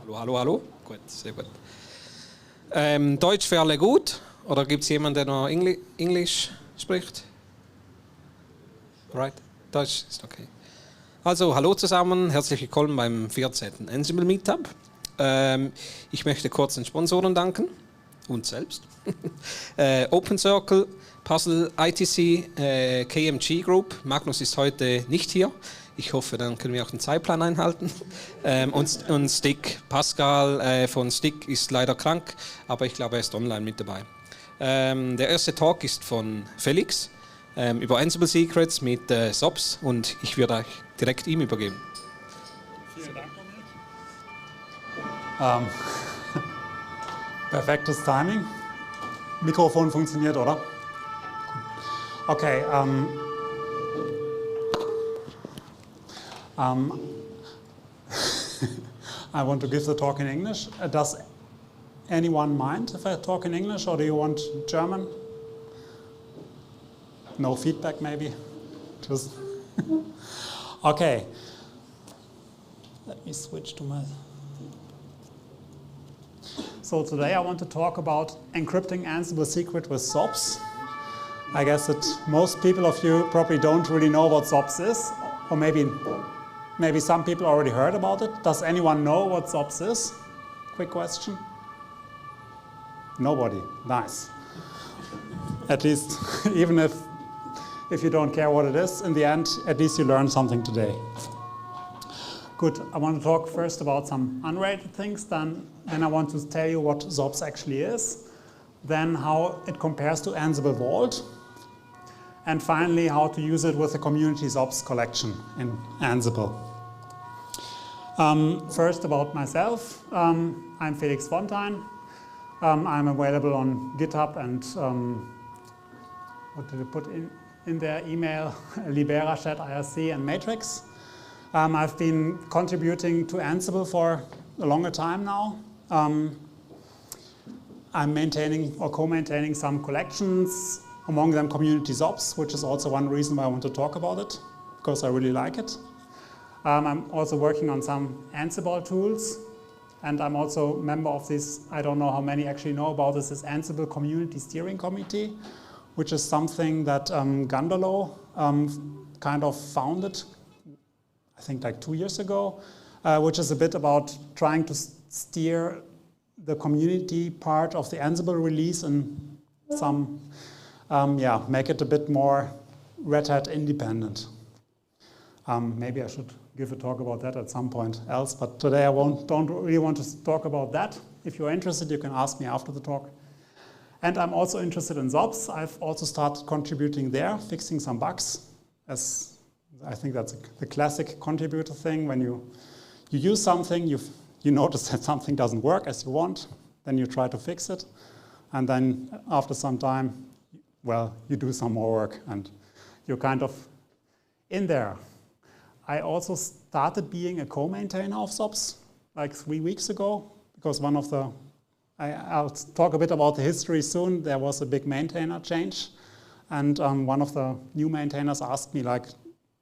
Hallo, hallo, hallo. Gut, sehr gut. Deutsch für alle gut? Oder gibt es jemanden, der noch Englisch spricht? Right, Deutsch ist okay. Also, hallo zusammen, herzlich willkommen beim 14. Ansible Meetup. Ich möchte kurz den Sponsoren danken, uns selbst. Open Circle, Puzzle, ITC, KMG Group. Magnus ist heute nicht hier. Ich hoffe, dann können wir auch den Zeitplan einhalten. Und Stick, Pascal von Stick ist leider krank, aber ich glaube, er ist online mit dabei. Der erste Talk ist von Felix über Ansible Secrets mit SOPS und ich würde euch direkt ihm übergeben. Vielen Dank, Dominic. Perfektes Timing. Mikrofon funktioniert, oder? Okay. I want to give the talk in English. Does anyone mind if I talk in English, or do you want German? No feedback, maybe? Just okay. Let me switch to my... So today I want to talk about encrypting Ansible secret with SOPS. I guess that most people of you probably don't really know what SOPS is, or maybe some people already heard about it. Does anyone know what SOPS is? Quick question. Nobody. Nice. At least, even if you don't care what it is, in the end, at least you learned something today. Good. I want to talk first about some unrelated things. Then I want to tell you what SOPS actually is. Then how it compares to Ansible Vault. And finally, how to use it with the community SOPS collection in Ansible. First about myself. I'm Felix Fontein. I'm available on GitHub and what did I put in their email? Libera, Chat, IRC, and Matrix. I've been contributing to Ansible for a longer time now. I'm maintaining or co-maintaining some collections, among them community SOPS, which is also one reason why I want to talk about it, because I really like it. I'm also working on some Ansible tools, and I'm also a member of this, I don't know how many actually know about this Ansible Community Steering Committee, which is something that Gandolo kind of founded, I think like 2 years ago, which is a bit about trying to steer the community part of the Ansible release and some, make it a bit more Red Hat independent. Maybe I should give a talk about that at some point else, but today I don't really want to talk about that. If you're interested, you can ask me after the talk. And I'm also interested in SOPS. I've also started contributing there, fixing some bugs. As I think that's the classic contributor thing. When you use something, you notice that something doesn't work as you want, then you try to fix it. And then after some time, well, you do some more work and you're kind of in there. I also started being a co-maintainer of SOPS like 3 weeks ago, because one of the, I'll talk a bit about the history soon, there was a big maintainer change. And one of the new maintainers asked me like,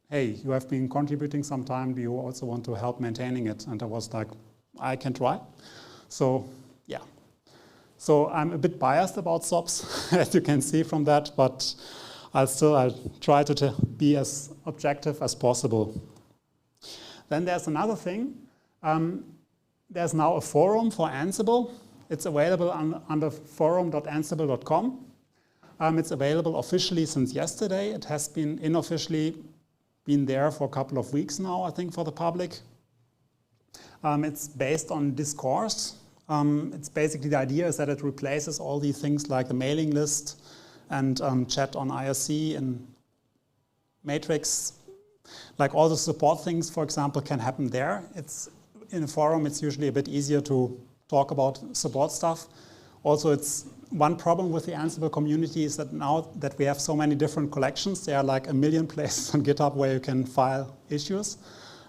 hey, you have been contributing some time, do you also want to help maintaining it? And I was like, I can try. So yeah. So I'm a bit biased about SOPS, as you can see from that, but I'll try to be as objective as possible. Then there's another thing. There's now a forum for Ansible. It's available under forum.ansible.com. It's available officially since yesterday. It has been unofficially been there for a couple of weeks now, I think, for the public. It's based on discourse. It's basically the idea is that it replaces all these things like the mailing list and chat on IRC and Matrix. Like all the support things, for example, can happen there. It's in a forum, it's usually a bit easier to talk about support stuff. Also, it's one problem with the Ansible community is that now that we have so many different collections, there are like 1 million places on GitHub where you can file issues.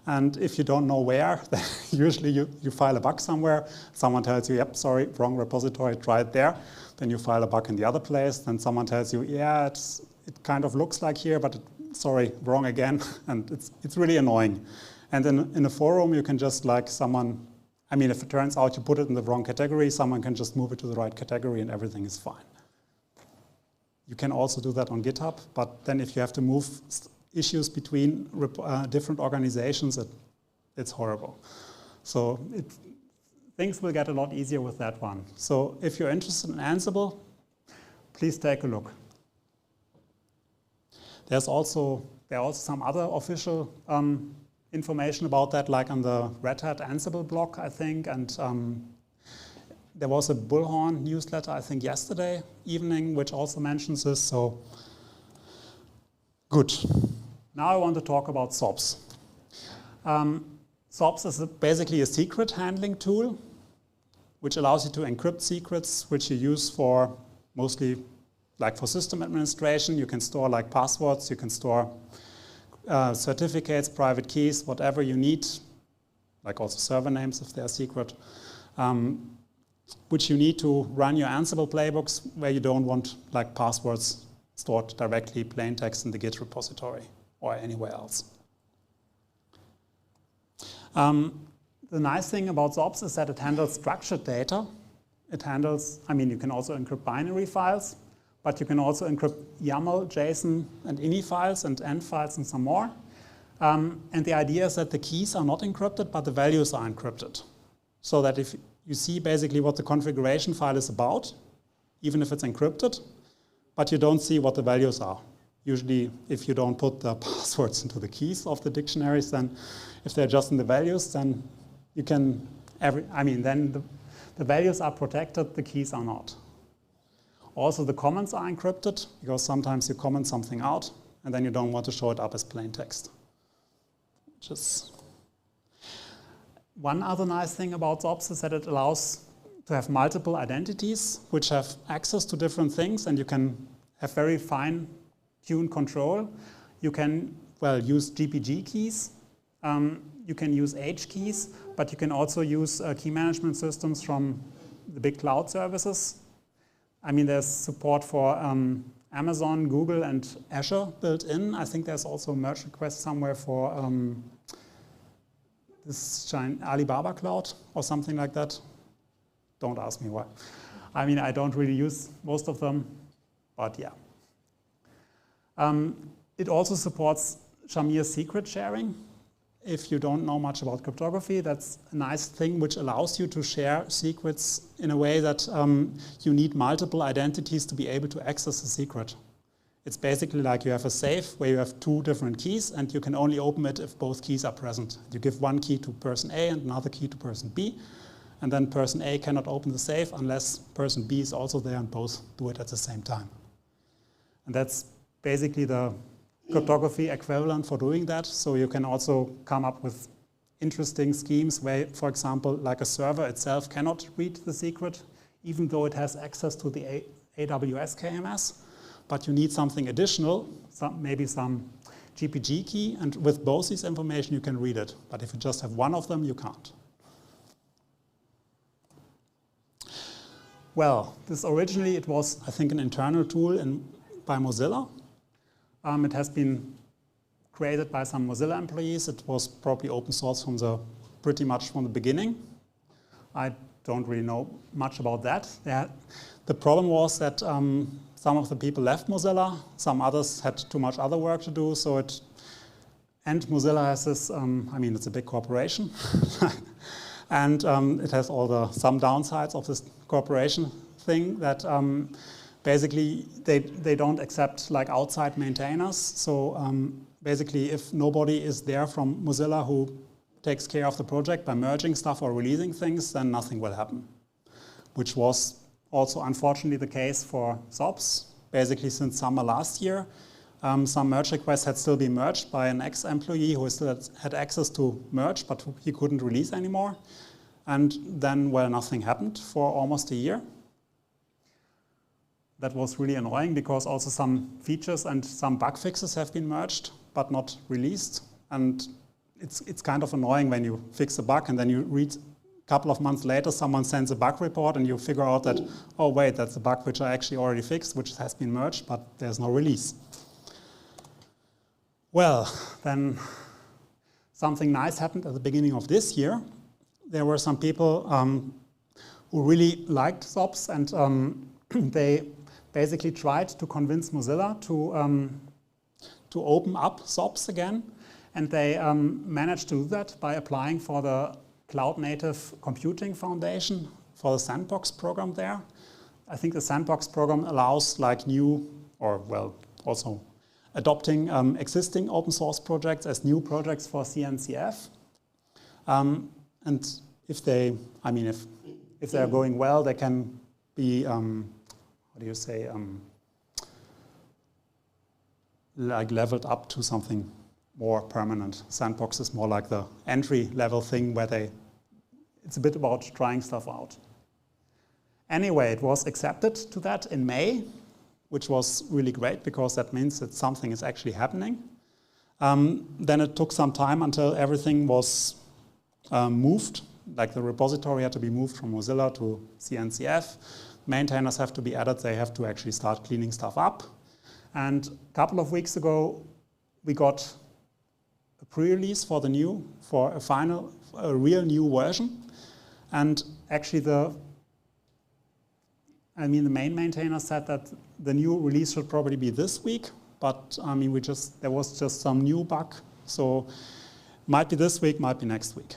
And if you don't know where, then usually you file a bug somewhere. Someone tells you, yep, sorry, wrong repository, try it there. Then you file a bug in the other place. Then someone tells you, yeah, it kind of looks like here, but sorry, wrong again. And it's really annoying. And then in a forum, you can just like someone I mean, if it turns out you put it in the wrong category, someone can just move it to the right category and everything is fine. You can also do that on GitHub, but then if you have to move issues between different organizations, it's horrible. So things will get a lot easier with that one. So if you're interested in Ansible, please take a look. There are also some other official information about that, like on the Red Hat Ansible blog, I think, and there was a Bullhorn newsletter, I think, yesterday evening, which also mentions this, so good. Now I want to talk about SOPS. SOPS is basically a secret handling tool, which allows you to encrypt secrets, which you use for mostly like for system administration. You can store like passwords, you can store certificates, private keys, whatever you need, like also server names if they're secret, which you need to run your Ansible playbooks where you don't want like passwords stored directly plain text in the Git repository or anywhere else. The nice thing about SOPS is that it handles structured data. It handles, I mean, you can also encrypt binary files, but you can also encrypt YAML, JSON, and INI files, and END files, and some more. And the idea is that the keys are not encrypted, but the values are encrypted. So that if you see basically what the configuration file is about, even if it's encrypted, but you don't see what the values are. Usually, if you don't put the passwords into the keys of the dictionaries, then if they're just in the values, then you can, then the values are protected, the keys are not. Also, the comments are encrypted, because sometimes you comment something out, and then you don't want to show it up as plain text. One other nice thing about SOPS is that it allows to have multiple identities, which have access to different things, and you can have very fine-tuned control. You can, use GPG keys. You can use H keys, but you can also use key management systems from the big cloud services. I mean, there's support for Amazon, Google, and Azure built in. I think there's also a merge request somewhere for this Alibaba Cloud or something like that. Don't ask me why. I mean, I don't really use most of them, but yeah. It also supports Shamir secret sharing. If you don't know much about cryptography, that's a nice thing which allows you to share secrets in a way that you need multiple identities to be able to access the secret. It's basically like you have a safe where you have two different keys and you can only open it if both keys are present. You give one key to person A and another key to person B, and then person A cannot open the safe unless person B is also there and both do it at the same time. And that's basically the cryptography equivalent for doing that. So you can also come up with interesting schemes where, for example, like a server itself cannot read the secret, even though it has access to the AWS KMS. But you need something additional, maybe some GPG key, and with both these information you can read it. But if you just have one of them, you can't. Well, this originally, it was, I think, an internal tool by Mozilla. It has been created by some Mozilla employees. It was probably open source pretty much from the beginning. I don't really know much about that. The problem was that some of the people left Mozilla, some others had too much other work to do, and Mozilla has this, it's a big corporation, and it has some downsides of this corporation thing that basically they don't accept like outside maintainers. So basically if nobody is there from Mozilla who takes care of the project by merging stuff or releasing things, then nothing will happen, which was also unfortunately the case for SOPS. Basically since summer last year, some merge requests had still been merged by an ex-employee who still had access to merge, but he couldn't release anymore. And then, nothing happened for almost a year. That was really annoying because also some features and some bug fixes have been merged, but not released. And it's kind of annoying when you fix a bug and then you read a couple of months later, someone sends a bug report and you figure out that, oh wait, that's a bug which I actually already fixed, which has been merged, but there's no release. Well, then something nice happened at the beginning of this year, there were some people who really liked SOPS, and they basically tried to convince Mozilla to open up SOPS again, and they managed to do that by applying for the Cloud Native Computing Foundation for the Sandbox program there. I think the Sandbox program allows like new, or well, also adopting existing open source projects as new projects for CNCF. And if they, I mean, if they're going well, they can be, what do you say, like leveled up to something more permanent. Sandbox is more like the entry level thing where it's a bit about trying stuff out. Anyway, it was accepted to that in May, which was really great because that means that something is actually happening. Then it took some time until everything was moved, like the repository had to be moved from Mozilla to CNCF. Maintainers have to be added, they have to actually start cleaning stuff up. And a couple of weeks ago, we got a pre-release for a real new version. And actually the main maintainer said that the new release should probably be this week, but I mean, there was just some new bug. So might be this week, might be next week.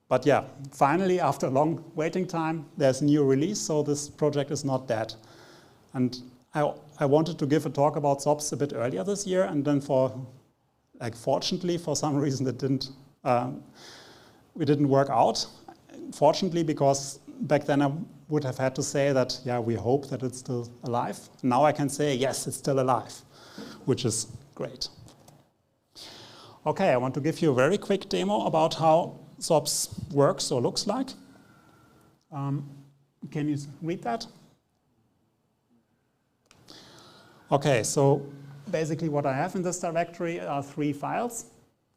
But yeah, finally, after a long waiting time, there's a new release, so this project is not dead. And I wanted to give a talk about SOPS a bit earlier this year, and then fortunately, for some reason, it didn't work out. Fortunately, because back then I would have had to say that, yeah, we hope that it's still alive. Now I can say, yes, it's still alive, which is great. Okay, I want to give you a very quick demo about how SOPS works or looks like. Can you read that? Okay, so basically what I have in this directory are 3 files.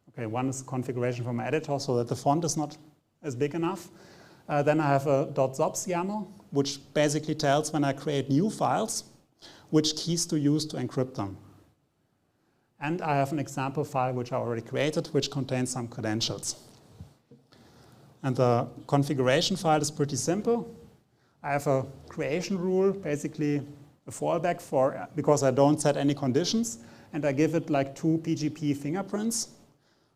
Okay, one is configuration from my editor so that the font is not as big enough. Then I have a .sops YAML, which basically tells when I create new files, which keys to use to encrypt them. And I have an example file which I already created, which contains some credentials. And the configuration file is pretty simple. I have a creation rule, basically a fallback because I don't set any conditions, and I give it like 2 PGP fingerprints.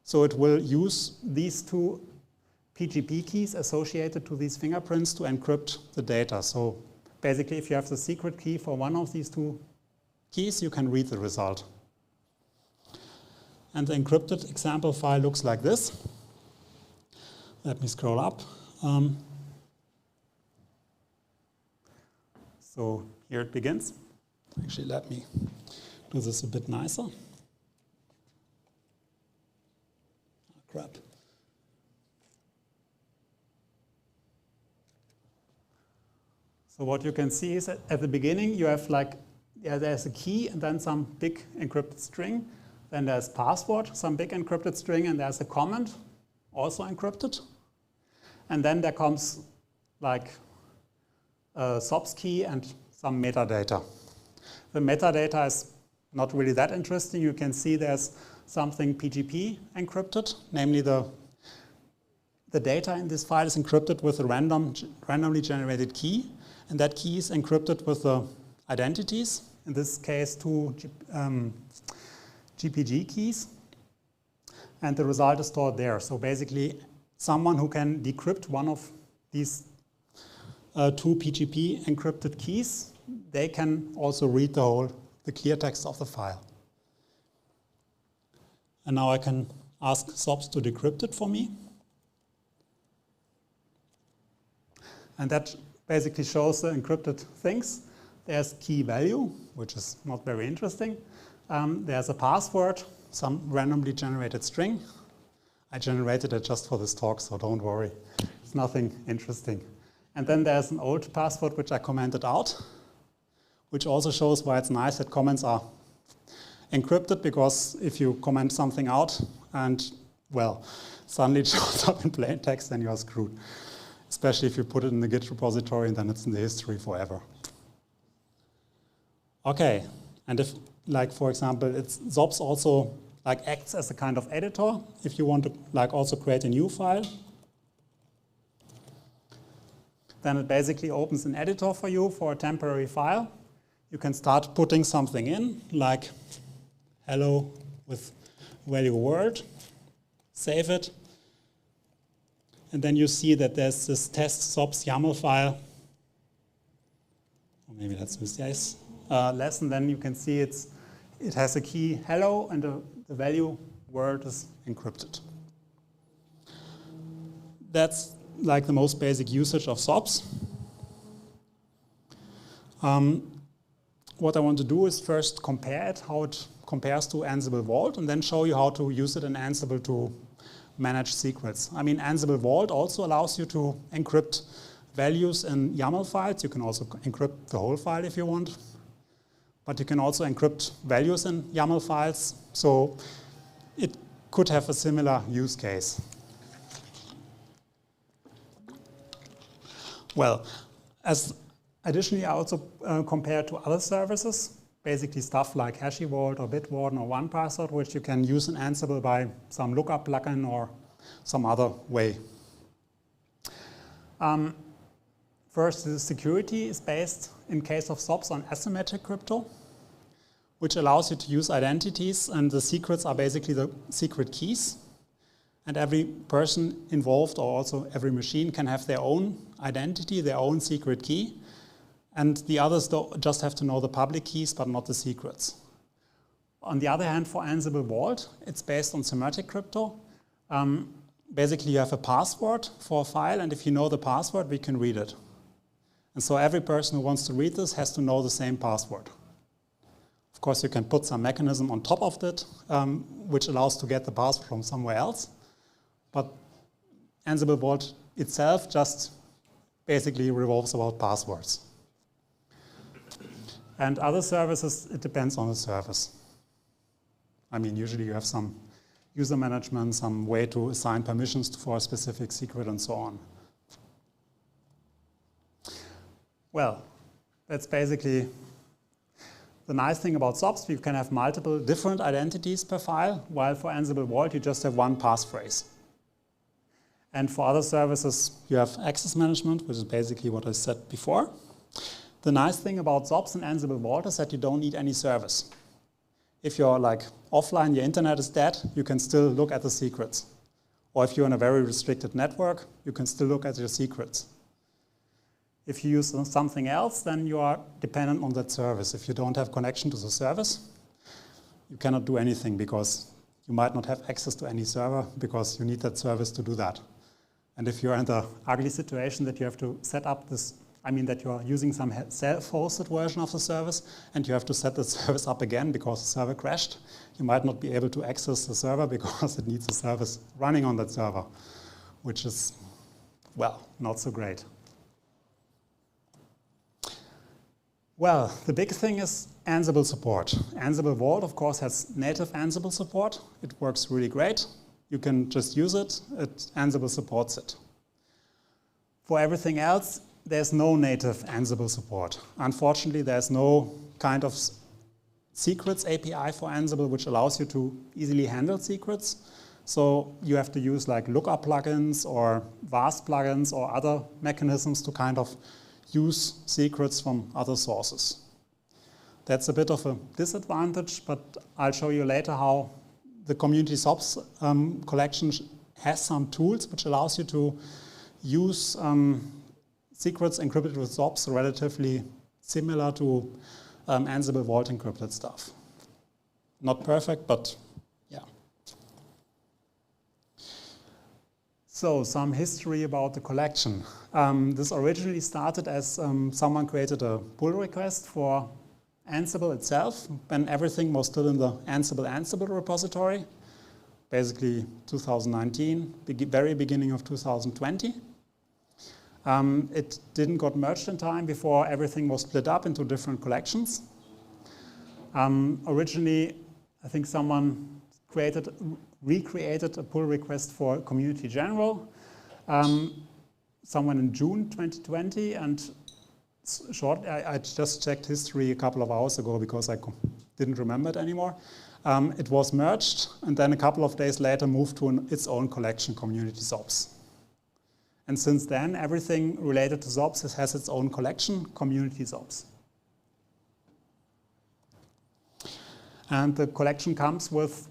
So it will use these 2 PGP keys associated to these fingerprints to encrypt the data. So basically, if you have the secret key for one of these 2 keys, you can read the result. And the encrypted example file looks like this. Let me scroll up. So here it begins. Actually, let me do this a bit nicer. Oh, crap. So what you can see is that at the beginning you have there's a key and then some big encrypted string. Then there's password, some big encrypted string, and there's a comment, also encrypted. And then there comes like a SOPS key and some metadata. The metadata is not really that interesting. You can see there's something PGP encrypted, namely the data in this file is encrypted with a randomly generated key, and that key is encrypted with the identities, in this case 2 GPG keys, and the result is stored there. So basically, someone who can decrypt one of these 2 PGP encrypted keys, they can also read the clear text of the file. And now I can ask SOPS to decrypt it for me. And that basically shows the encrypted things. There's key value, which is not very interesting. There's a password, some randomly generated string. I generated it just for this talk, so don't worry. It's nothing interesting. And then there's an old password which I commented out, which also shows why it's nice that comments are encrypted, because if you comment something out and, well, suddenly it shows up in plain text, then you are screwed. Especially if you put it in the Git repository and then it's in the history forever. Okay, and if, like, for example, SOPS also acts as a kind of editor if you want to also create a new file. then it basically opens an editor for you for a temporary file. You can start putting something in, like hello with value word, save it, and then you see that there's this test SOPS YAML file, or maybe that's mistakes, lesson. Then you can see it has a key hello, and the value word is encrypted. That's like the most basic usage of SOPS. What I want to do is first compare it, how it compares to Ansible Vault, and then show you how to use it in Ansible to manage secrets. I mean, Ansible Vault also allows you to encrypt values in YAML files. You can also encrypt the whole file if you want. But you can also encrypt values in YAML files. So it could have a similar use case. Well, additionally, I also compare to other services, basically stuff like HashiVault or Bitwarden or 1Password, which you can use in Ansible by some lookup plugin or some other way. First, the security is based, in case of SOPS, on asymmetric crypto, which allows you to use identities, and the secrets are basically the secret keys. And every person involved, or also every machine, can have their own identity, their own secret key. And the others just have to know the public keys, but not the secrets. On the other hand, for Ansible Vault, it's based on symmetric crypto. Basically, you have a password for a file, and if you know the password, we can read it. And so every person who wants to read this has to know the same password. Of course, you can put some mechanism on top of it, which allows to get the password from somewhere else. But Ansible Vault itself just basically revolves about passwords. And other services, it depends on the service. I mean, usually you have some user management, some way to assign permissions for a specific secret and so on. Well, that's basically the nice thing about SOPS. You can have multiple different identities per file, while for Ansible Vault, you just have one passphrase. And for other services, you have access management, which is basically what I said before. The nice thing about SOPS and Ansible Vault is that you don't need any service. If you're like offline, your internet is dead, you can still look at the secrets. Or if you're in a very restricted network, you can still look at your secrets. If you use something else, then you are dependent on that service. If you don't have connection to the service, you cannot do anything because you might not have access to any server because you need that service to do that. And if you're in the ugly situation that you have to set up this, I mean that you are using some self-hosted version of the service and you have to set the service up again because the server crashed, you might not be able to access the server because it needs a service running on that server, which is, well, not so great. Well, the big thing is Ansible support. Ansible Vault, of course, has native Ansible support. It works really great. You can just use it. Ansible supports it. For everything else, there's no native Ansible support. Unfortunately, there's no kind of secrets API for Ansible which allows you to easily handle secrets. So you have to use like lookup plugins or VAST plugins or other mechanisms to kind of use secrets from other sources. That's a bit of a disadvantage, but I'll show you later how the community SOPS collection has some tools which allows you to use secrets encrypted with SOPS relatively similar to Ansible Vault encrypted stuff. Not perfect, but yeah. So some history about the collection. This originally started as someone created a pull request for Ansible itself when everything was still in the Ansible repository, basically 2019, very beginning of 2020. It didn't got merged in time before everything was split up into different collections. Originally, I think someone recreated a pull request for Community General, someone in June 2020, and I just checked history a couple of hours ago because I didn't remember it anymore. It was merged, and then a couple of days later moved to its own collection, Community SOPS. And since then, everything related to SOPS has its own collection, community SOPS. And the collection comes with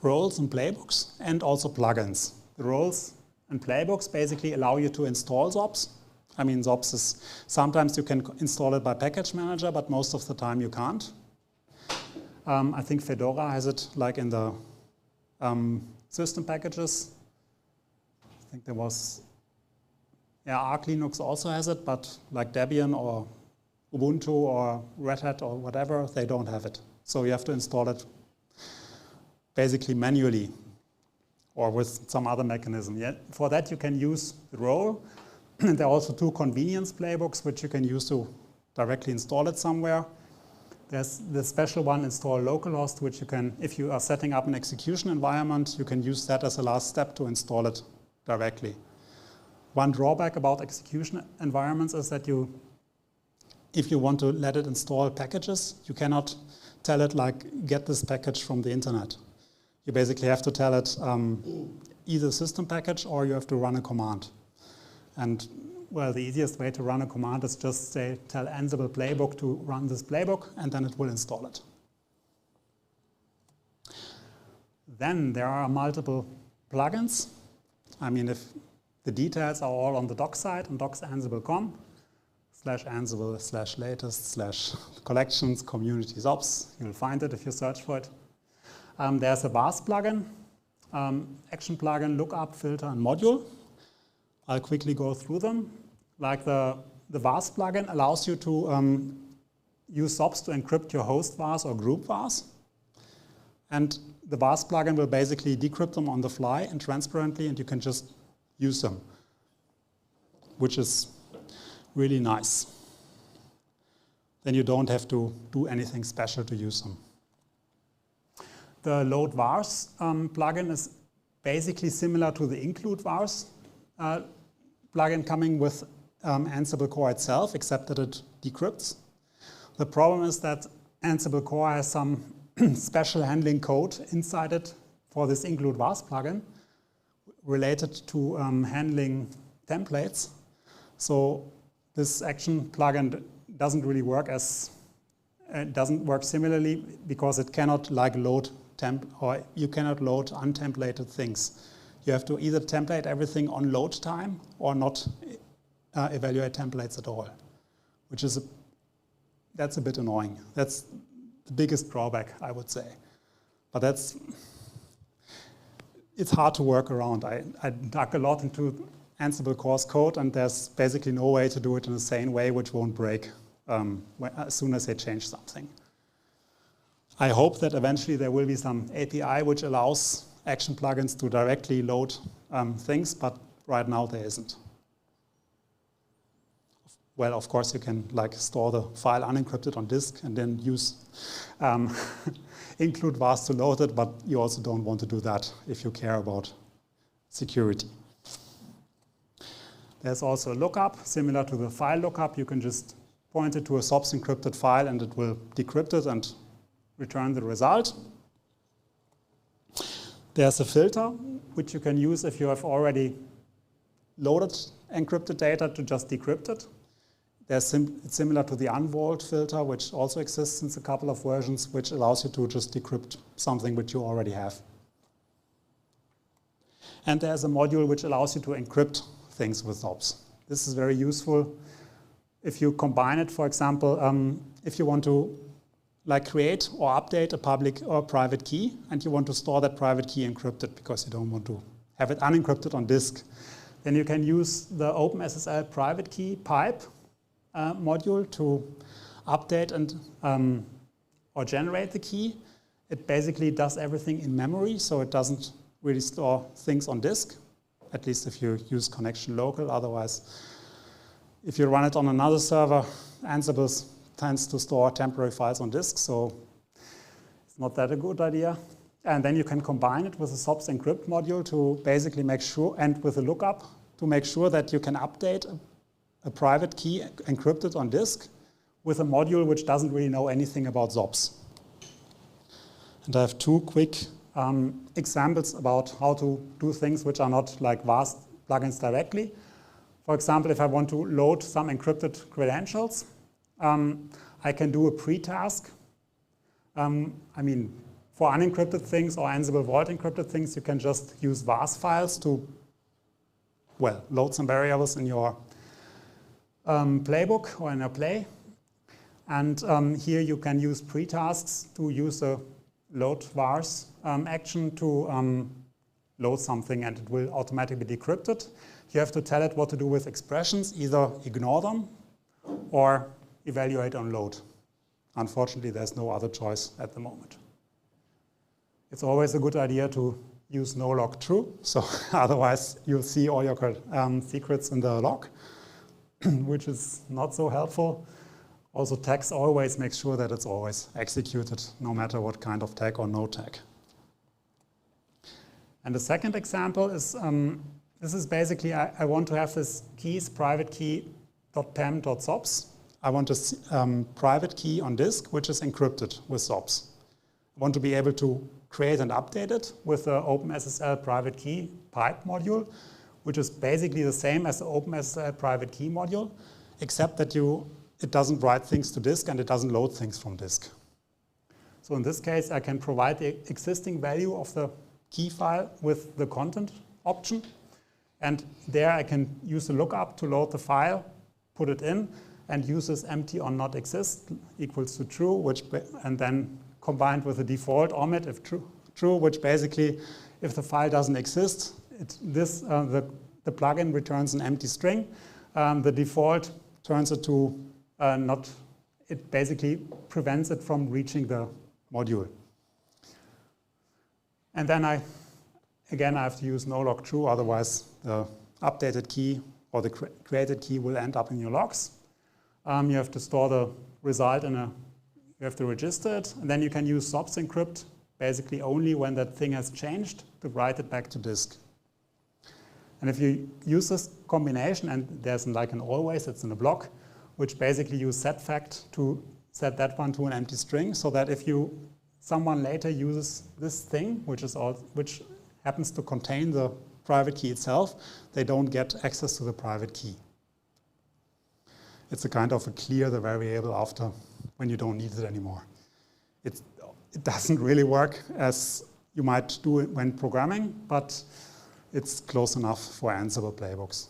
roles and playbooks and also plugins. The roles and playbooks basically allow you to install SOPS. I mean, SOPS is, sometimes you can install it by package manager, but most of the time you can't. I think Fedora has it like in the system packages. I think there was, yeah, Arch Linux also has it, but like Debian or Ubuntu or Red Hat or whatever, they don't have it. So you have to install it basically manually or with some other mechanism. Yeah, for that you can use the role. There are also 2 convenience playbooks which you can use to directly install it somewhere. There's the special one, install localhost, which you can, if you are setting up an execution environment, you can use that as a last step to install it directly. One drawback about execution environments is that if you want to let it install packages, you cannot tell it like, get this package from the internet. You basically have to tell it either system package or you have to run a command. And well, the easiest way to run a command is just say, tell Ansible playbook to run this playbook, and then it will install it. Then there are multiple plugins. I mean, if the details are all on the doc site on docs.ansible.com/ansible/latest/collections community SOPS. You'll find it if you search for it. There's a VAS plugin, action plugin, lookup, filter, and module. I'll quickly go through them. Like the VAS plugin allows you to use SOPS to encrypt your host VAS or group VAS. And the VAS plugin will basically decrypt them on the fly and transparently, and you can just use them, which is really nice. Then you don't have to do anything special to use them. The load vars plugin is basically similar to the include vars plugin coming with Ansible Core itself, except that it decrypts. The problem is that Ansible Core has some special handling code inside it for this include vars plugin related to handling templates. So this action plugin doesn't really work similarly because it cannot like load you cannot load untemplated things. You have to either template everything on load time or not evaluate templates at all, which is that's a bit annoying. That's the biggest drawback, I would say. But it's hard to work around. I dug a lot into Ansible Core's code, and there's basically no way to do it in a sane way which won't break as soon as they change something. I hope that eventually there will be some API which allows action plugins to directly load things, but right now there isn't. Well, of course, you can like store the file unencrypted on disk and then use include vars to load it, but you also don't want to do that if you care about security. There's also a lookup, similar to the file lookup. You can just point it to a SOPS encrypted file and it will decrypt it and return the result. There's a filter, which you can use if you have already loaded encrypted data to just decrypt it. It's similar to the unvault filter, which also exists since a couple of versions, which allows you to just decrypt something which you already have. And there's a module which allows you to encrypt things with SOPS. This is very useful if you combine it, for example, if you want to like create or update a public or private key, and you want to store that private key encrypted because you don't want to have it unencrypted on disk, then you can use the OpenSSL private key pipe module to update and or generate the key. It basically does everything in memory, so it doesn't really store things on disk, at least if you use connection local. Otherwise, if you run it on another server, Ansible tends to store temporary files on disk, so it's not that a good idea. And then you can combine it with a SOPS encrypt module to basically make sure, and with a lookup, to make sure that you can update a private key encrypted on disk with a module which doesn't really know anything about SOPS. And I have two quick examples about how to do things which are not like vast plugins directly. For example, if I want to load some encrypted credentials, I can do a pre-task. I mean, for unencrypted things or Ansible Vault encrypted things, you can just use VARS files to, well, load some variables in your playbook or in a play. And here you can use pre-tasks to use a load VARS action to load something, and it will automatically be decrypted. You have to tell it what to do with expressions, either ignore them or evaluate on load. Unfortunately, there's no other choice at the moment. It's always a good idea to use no log true, so otherwise you'll see all your secrets in the log, which is not so helpful. Also, tags always make sure that it's always executed, no matter what kind of tag or no tag. And the second example is, this is basically, I want to have this keys private key.pem.sops. I want a private key on disk, which is encrypted with SOPS. I want to be able to create and update it with the OpenSSL private key pipe module, which is basically the same as the OpenSSL private key module, except that it doesn't write things to disk and it doesn't load things from disk. So in this case, I can provide the existing value of the key file with the content option. And there I can use the lookup to load the file, put it in, and use this empty on not exist equals to true, and then combined with the default omit if true, which basically, if the file doesn't exist, the plugin returns an empty string. The default turns it to it basically prevents it from reaching the module. And then I have to use no log true, otherwise the updated key or the created key will end up in your logs. You have to store the result you have to register it, and then you can use SOPS encrypt basically only when that thing has changed to write it back to disk. And if you use this combination, and there's like an always, it's in a block, which basically use setFact to set that one to an empty string, so that if someone later uses this thing, which happens to contain the private key itself, they don't get access to the private key. It's a kind of a clear the variable after when you don't need it anymore. It doesn't really work as you might do it when programming, but it's close enough for Ansible playbooks.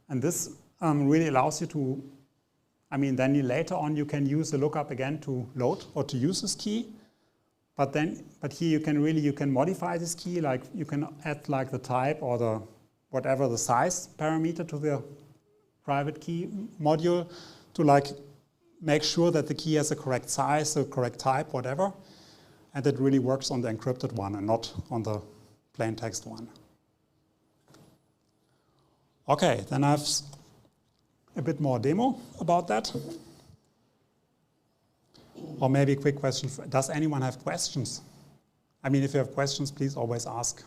And this really allows you to, then later on you can use the lookup again to load or to use this key. But here you can modify this key, like you can add like the type or whatever the size parameter to the private key module to like make sure that the key has the correct size, the correct type, whatever. And it really works on the encrypted one and not on the plain text one. Okay, then I have a bit more demo about that. Or maybe a quick question. Does anyone have questions? If you have questions, please always ask.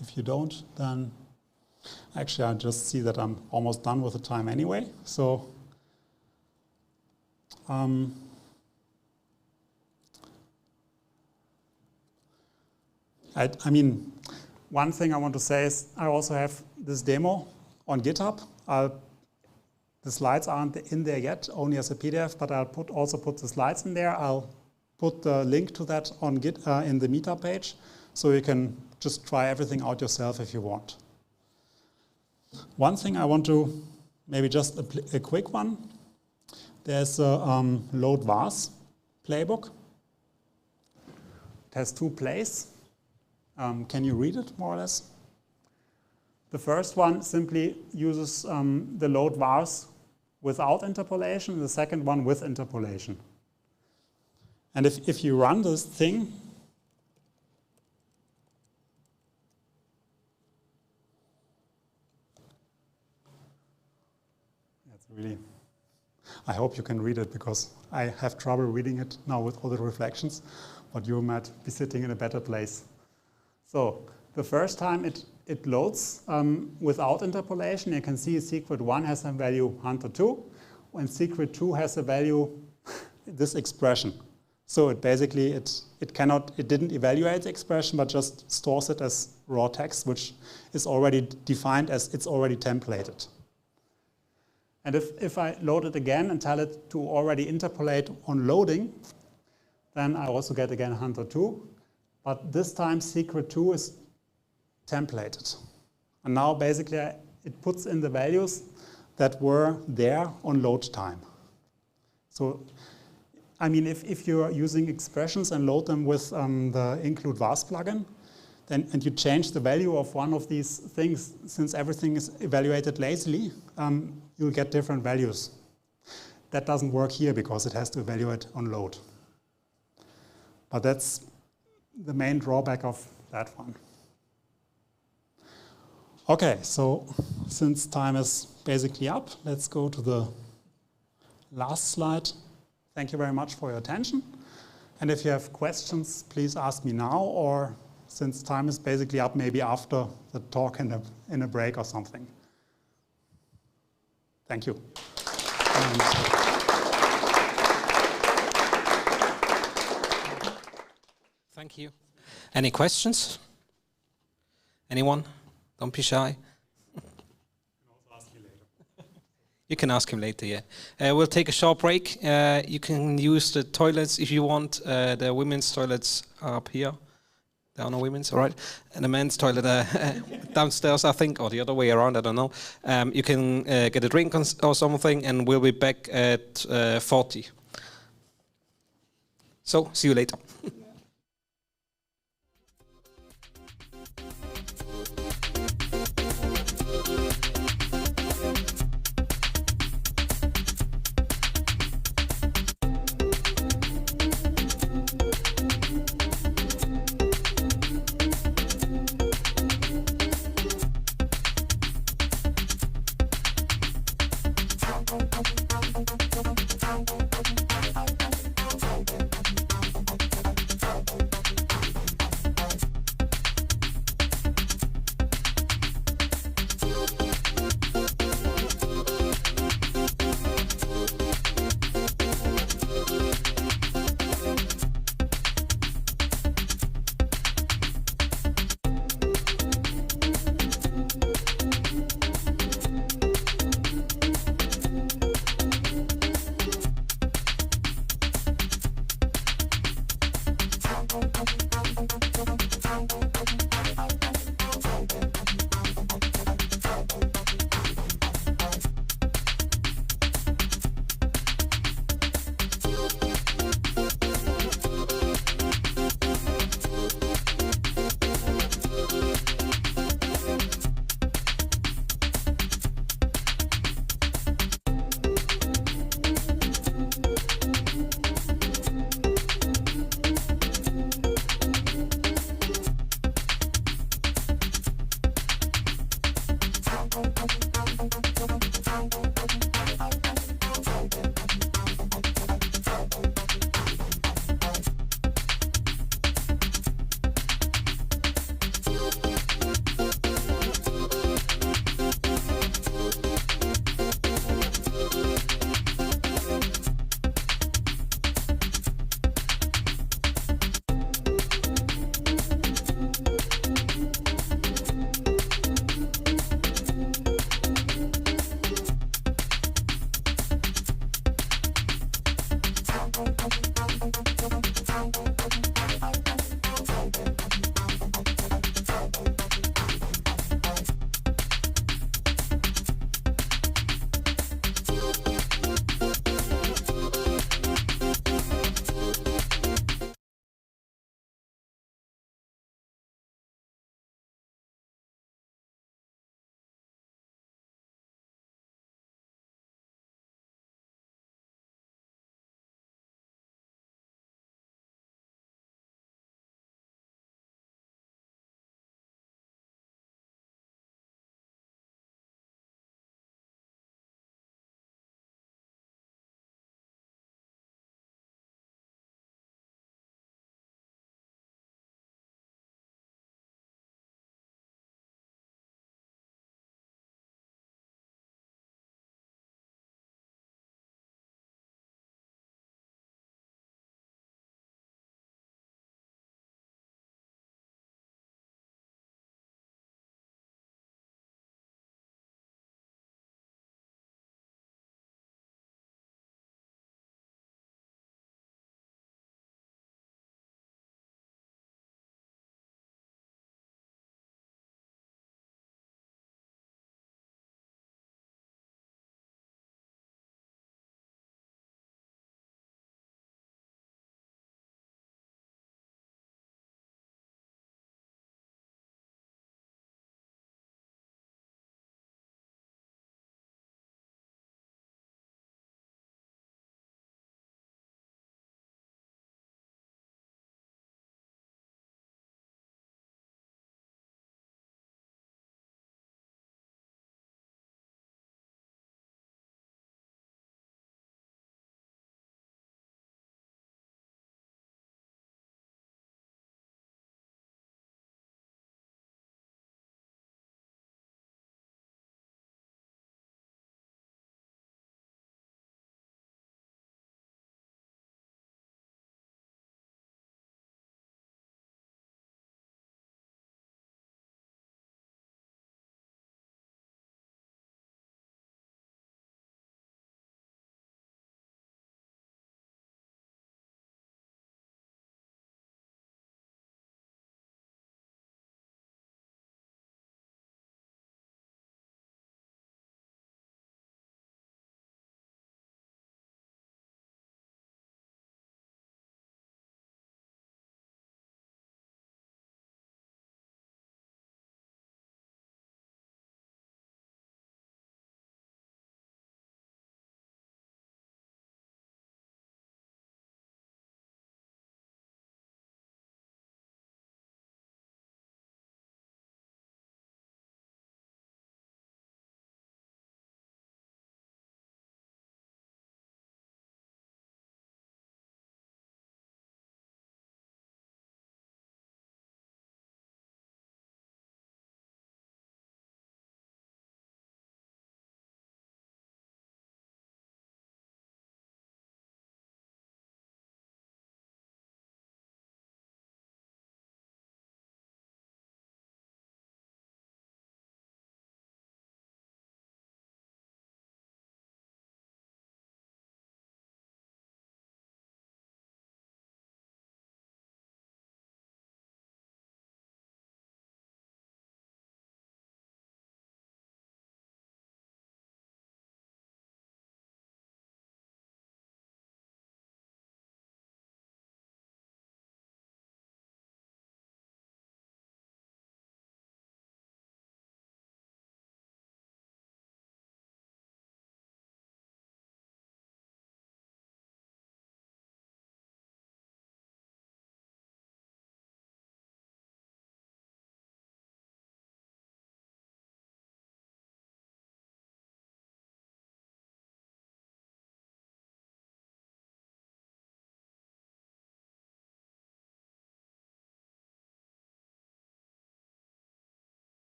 If you don't, then actually I just see that I'm almost done with the time anyway. So one thing I want to say is I also have this demo on GitHub. The slides aren't in there yet, only as a PDF, but I'll also put the slides in there. I'll put the link to that on in the meetup page, so you can just try everything out yourself if you want. One thing I want to, maybe just a quick one. There's a load VARS playbook. It has two plays. Can you read it more or less? The first one simply uses the load VARS without interpolation, the second one with interpolation. And if you run this thing, that's really, I hope you can read it because I have trouble reading it now with all the reflections, but you might be sitting in a better place. So the first time it loads without interpolation, you can see secret 1 has a value hunter 2, and secret 2 has a value, this expression. So it basically, it didn't evaluate the expression, but just stores it as raw text, which is already defined as it's already templated. And if I load it again and tell it to already interpolate on loading, then I also get again Hunter 2. But this time secret 2 is templated. And now basically it puts in the values that were there on load time. So, I mean, if you're using expressions and load them with the include vars plugin, then, and you change the value of one of these things, since everything is evaluated lazily, you'll get different values. That doesn't work here because it has to evaluate on load. But that's the main drawback of that one. Okay, so since time is basically up, let's go to the last slide. Thank you very much for your attention. And if you have questions, please ask me now, or since time is basically up, maybe after the talk in a break or something. Thank you. Thank you. Any questions? Anyone? Don't be shy. You can ask him later, yeah. We'll take a short break. You can use the toilets if you want. The women's toilets are up here. There are no women's, all right. And the men's toilet downstairs, I think, or the other way around, I don't know. You can get a drink or something, and we'll be back at 40. So, see you later.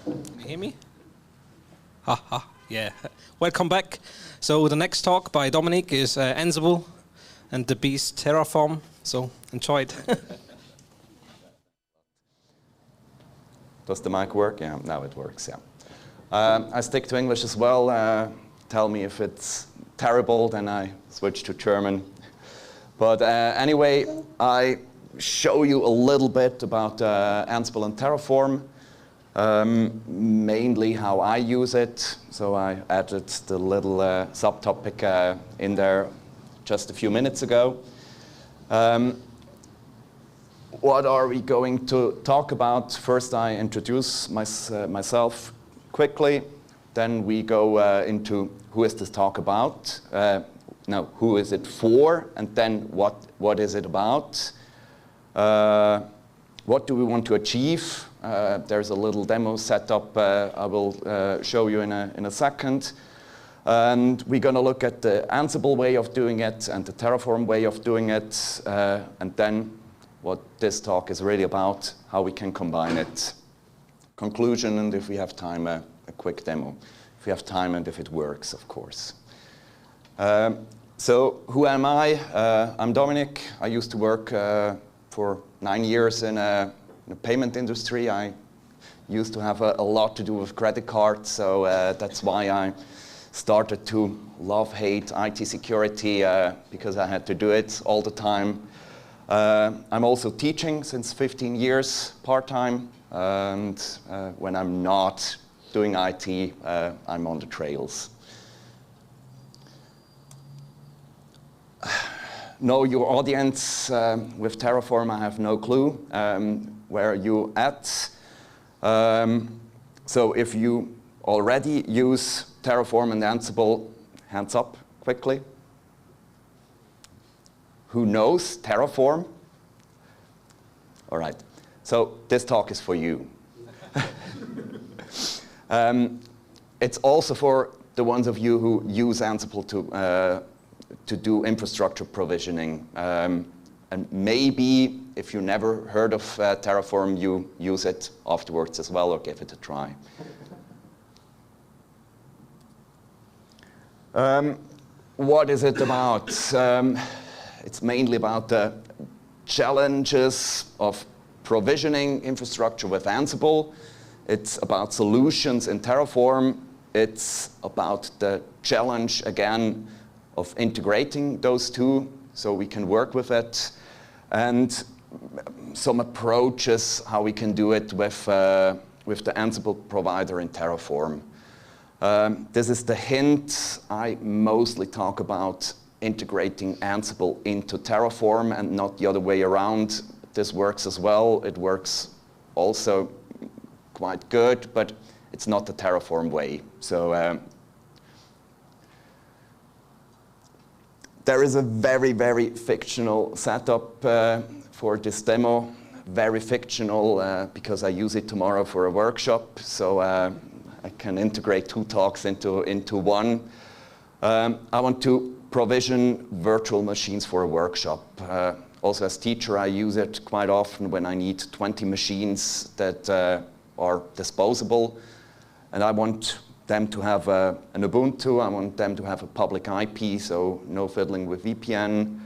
Can you hear me? Yeah. Welcome back. So the next talk by Dominic is Ansible and the beast Terraform. So enjoy it. Does the mic work? Yeah, now it works, yeah. I stick to English as well. Tell me if it's terrible, then I switch to German. But anyway, I show you a little bit about Ansible and Terraform, mainly how I use it. So I added the little subtopic in there just a few minutes ago. What are we going to talk about? First, I introduce myself quickly. Then we go into who is this talk about? No, who is it for? And then what is it about? What do we want to achieve? There's a little demo set up I will show you in a second. And we're going to look at the Ansible way of doing it and the Terraform way of doing it. And then what this talk is really about, how we can combine it. Conclusion, and if we have time, a quick demo. If we have time and if it works, of course. So who am I? I'm Dominic. I used to work for 9 years in the payment industry. I used to have a lot to do with credit cards, so that's why I started to love-hate IT security because I had to do it all the time. I'm also teaching since 15 years part-time, and when I'm not doing IT, I'm on the trails. Know your audience. With Terraform, I have no clue where are you at. So if you already use Terraform and Ansible, hands up quickly. Who knows Terraform? All right, so this talk is for you. It's also for the ones of you who use Ansible to do infrastructure provisioning. And maybe if you never heard of Terraform, you use it afterwards as well or give it a try. What is it about? It's mainly about the challenges of provisioning infrastructure with Ansible. It's about solutions in Terraform. It's about the challenge, again, of integrating those two so we can work with it. And some approaches how we can do it with the Ansible provider in Terraform. This is the hint. I mostly talk about integrating Ansible into Terraform and not the other way around. This works as well. It works also quite good, but it's not the Terraform way. So there is a very, very fictional setup for this demo. Very fictional because I use it tomorrow for a workshop. So I can integrate two talks into one. I want to provision virtual machines for a workshop. Also as teacher, I use it quite often when I need 20 machines that are disposable. And I want them to have an Ubuntu. I want them to have a public IP, so no fiddling with VPN.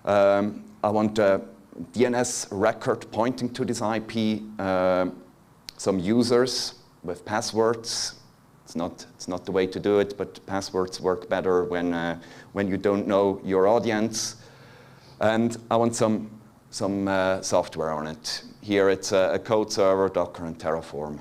I want a DNS record pointing to this IP. Some users with passwords. It's not the way to do it, but passwords work better when you don't know your audience. And I want some software on it. Here it's a code server, Docker, and Terraform.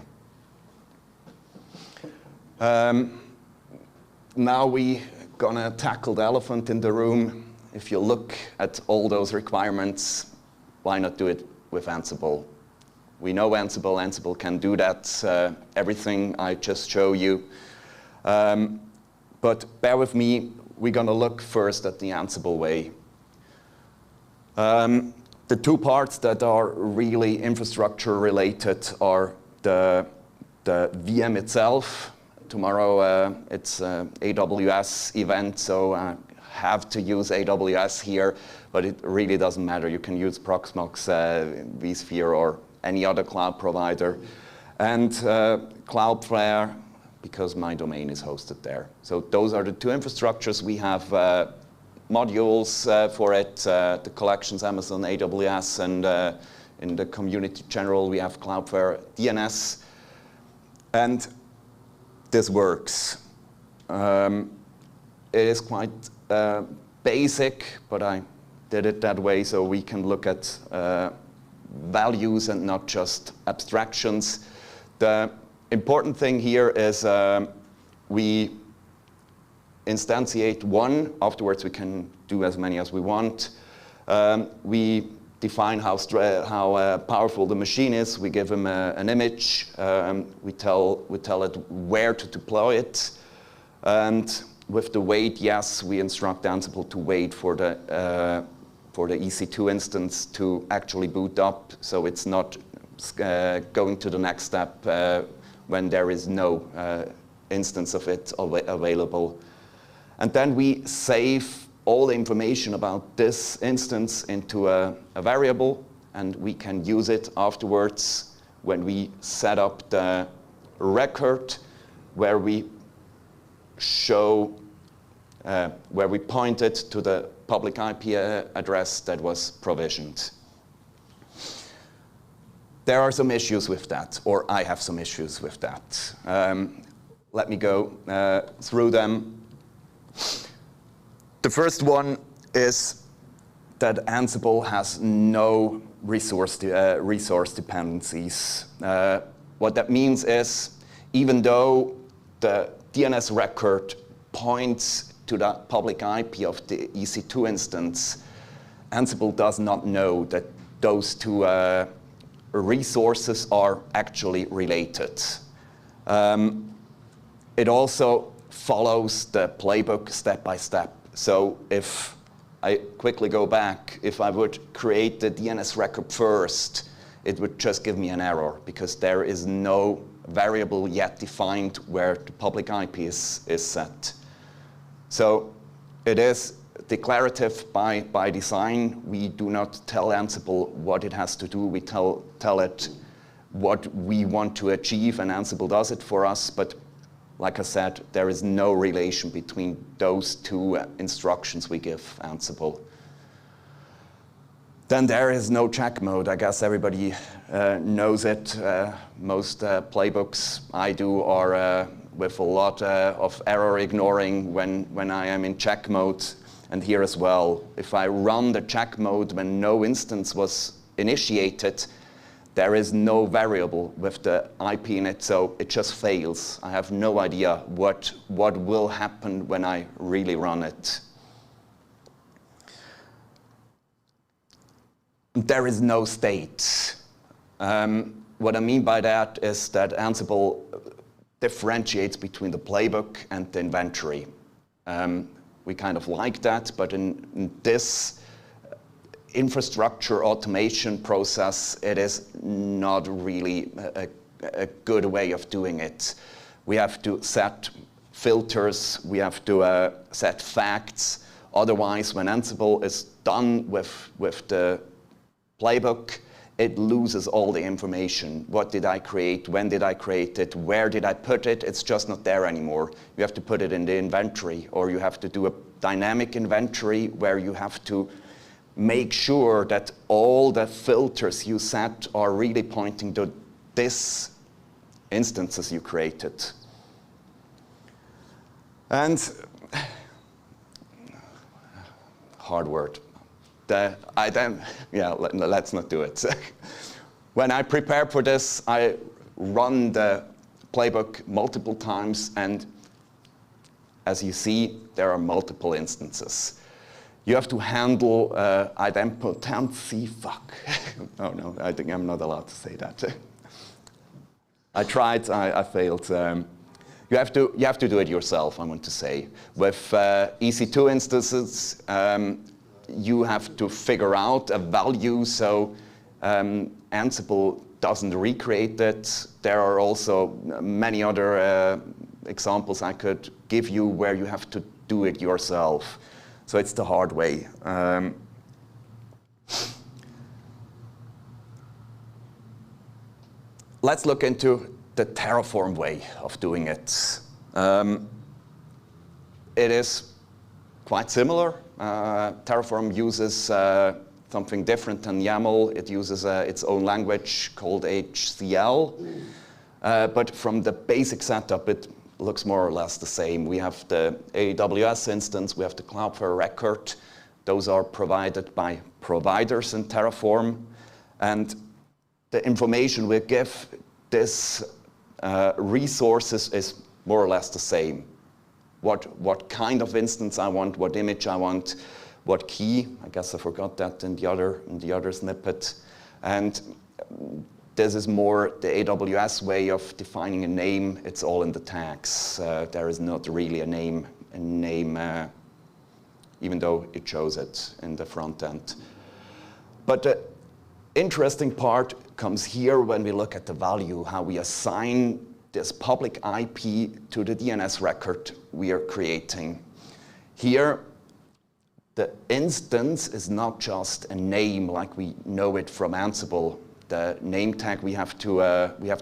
Now we're gonna tackle the elephant in the room. If you look at all those requirements, why not do it with Ansible? We know Ansible. Ansible can do that, everything I just show you. But bear with me, we're gonna look first at the Ansible way. The two parts that are really infrastructure related are the VM itself. Tomorrow it's an AWS event, so I have to use AWS here, but it really doesn't matter. You can use Proxmox, vSphere, or any other cloud provider. and Cloudflare, because my domain is hosted there. So those are the two infrastructures. We have modules for it, the collections, Amazon, AWS, and in the community general, we have Cloudflare DNS. And this works. It is quite basic, but I did it that way so we can look at values and not just abstractions. The important thing here is we instantiate one. Afterwards, we can do as many as we want. We define how powerful the machine is. We give them an image. We tell it where to deploy it. And with the wait, yes, we instruct Ansible to wait for the EC2 instance to actually boot up, so it's not going to the next step when there is no instance of it available. And then we save all the information about this instance into a variable, and we can use it afterwards when we set up the record where we show, where we point it to the public IP address that was provisioned. There are some issues with that, or I have some issues with that. Let me go through them. The first one is that Ansible has no resource dependencies. What that means is, even though the DNS record points to the public IP of the EC2 instance, Ansible does not know that those two resources are actually related. It also follows the playbook step by step. So if I quickly go back, if I would create the DNS record first, it would just give me an error because there is no variable yet defined where the public IP is set. So it is declarative by design. We do not tell Ansible what it has to do. We tell it what we want to achieve, and Ansible does it for us. But like I said, there is no relation between those two instructions we give Ansible. Then there is no check mode. I guess everybody knows it. Most playbooks I do are with a lot of error ignoring when I am in check mode. And here as well, if I run the check mode when no instance was initiated, there is no variable with the IP in it, so it just fails. I have no idea what will happen when I really run it. There is no state. What I mean by that is that Ansible differentiates between the playbook and the inventory. We kind of like that, but in this infrastructure automation process, it is not really a good way of doing it. We have to set filters, we have to set facts. Otherwise, when Ansible is done with the playbook, it loses all the information. What did I create? When did I create it? Where did I put it? It's just not there anymore. You have to put it in the inventory, or you have to do a dynamic inventory where you have to make sure that all the filters you set are really pointing to this instances you created. And hard word. Let's not do it. When I prepare for this, I run the playbook multiple times, and as you see, there are multiple instances. You have to handle idempotency. Fuck. Oh no, I think I'm not allowed to say that. I tried, I failed. You have to do it yourself, I want to say. With EC2 instances, you have to figure out a value, so Ansible doesn't recreate it. There are also many other examples I could give you where you have to do it yourself. So it's the hard way. let's look into the Terraform way of doing it. It is quite similar. Terraform uses something different than YAML. It uses its own language called HCL. But from the basic setup, it looks more or less the same. We have the AWS instance, we have the Cloudflare record. Those are provided by providers in Terraform. And the information we give this resources is more or less the same. What kind of instance I want, what image I want, what key. I guess I forgot that in the other snippet. And this is more the AWS way of defining a name. It's all in the tags. There is not really a name, even though it shows it in the front end. But the interesting part comes here when we look at the value, how we assign this public IP to the DNS record we are creating. Here, the instance is not just a name like we know it from Ansible. The name tag we have to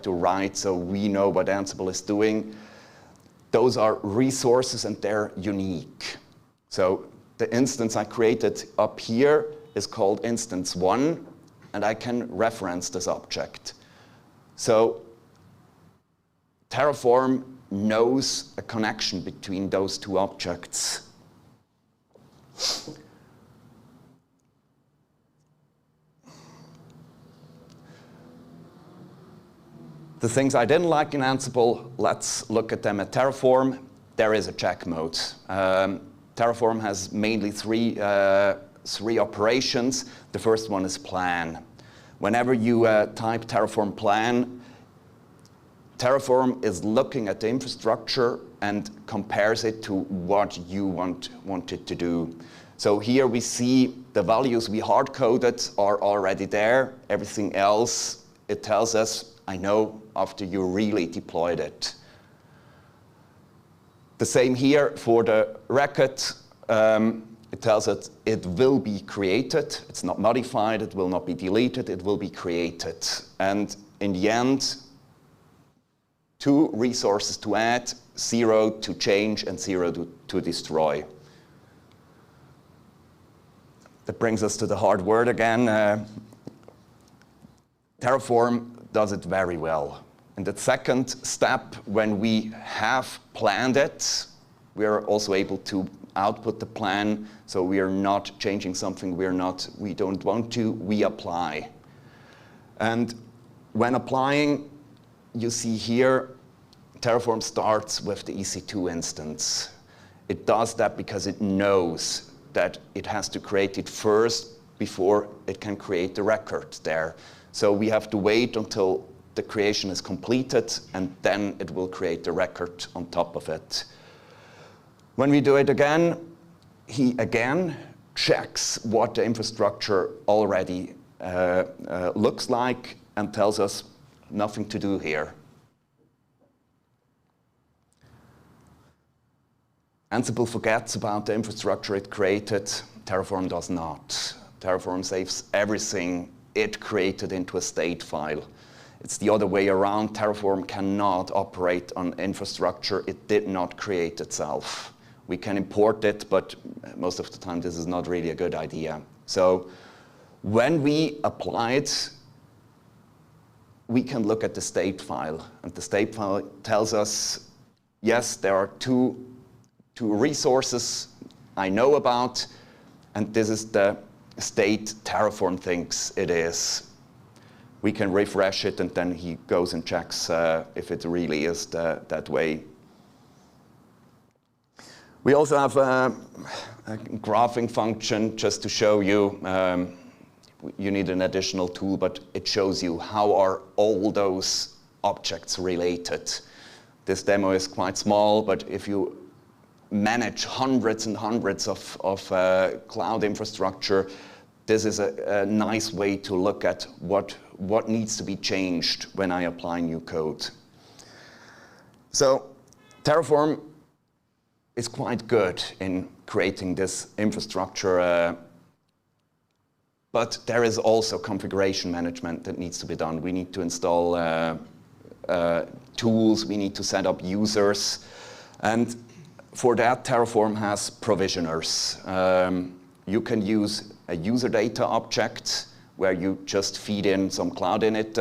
write so we know what Ansible is doing. Those are resources and they're unique. So the instance I created up here is called instance 1, and I can reference this object. So Terraform knows a connection between those two objects. The things I didn't like in Ansible, let's look at them at Terraform. There is a check mode. Terraform has mainly three operations. The first one is plan. Whenever you type Terraform plan, Terraform is looking at the infrastructure and compares it to what you want it to do. So here we see the values we hard-coded are already there. Everything else, it tells us, I know after you really deployed it. The same here for the record. It tells us it will be created. It's not modified, it will not be deleted, it will be created. And in the end, 2 resources to add, 0 to change, and 0 to destroy. That brings us to the hard word again. Terraform does it very well. In the second step, when we have planned it, we are also able to output the plan, so we are not changing something we don't want to, we apply. And when applying, you see here, Terraform starts with the EC2 instance. It does that because it knows that it has to create it first before it can create the record there. So we have to wait until the creation is completed, and then it will create the record on top of it. When we do it again, he again checks what the infrastructure already looks like and tells us nothing to do here. Ansible forgets about the infrastructure it created. Terraform does not. Terraform saves everything it created into a state file. It's the other way around. Terraform cannot operate on infrastructure it did not create itself. We can import it, but most of the time this is not really a good idea. So when we apply it, we can look at the state file. And the state file tells us, yes, there are two resources I know about, and this is the state Terraform thinks it is. We can refresh it, and then he goes and checks if it really is that way. We also have a graphing function just to show you. You need an additional tool, but it shows you how are all those objects related. This demo is quite small, but if you manage hundreds and hundreds of cloud infrastructure, this is a nice way to look at what needs to be changed when I apply new code. So Terraform is quite good in creating this infrastructure, but there is also configuration management that needs to be done. We need to install tools, we need to set up users. And for that, Terraform has provisioners. You can use a user data object where you just feed in some cloud init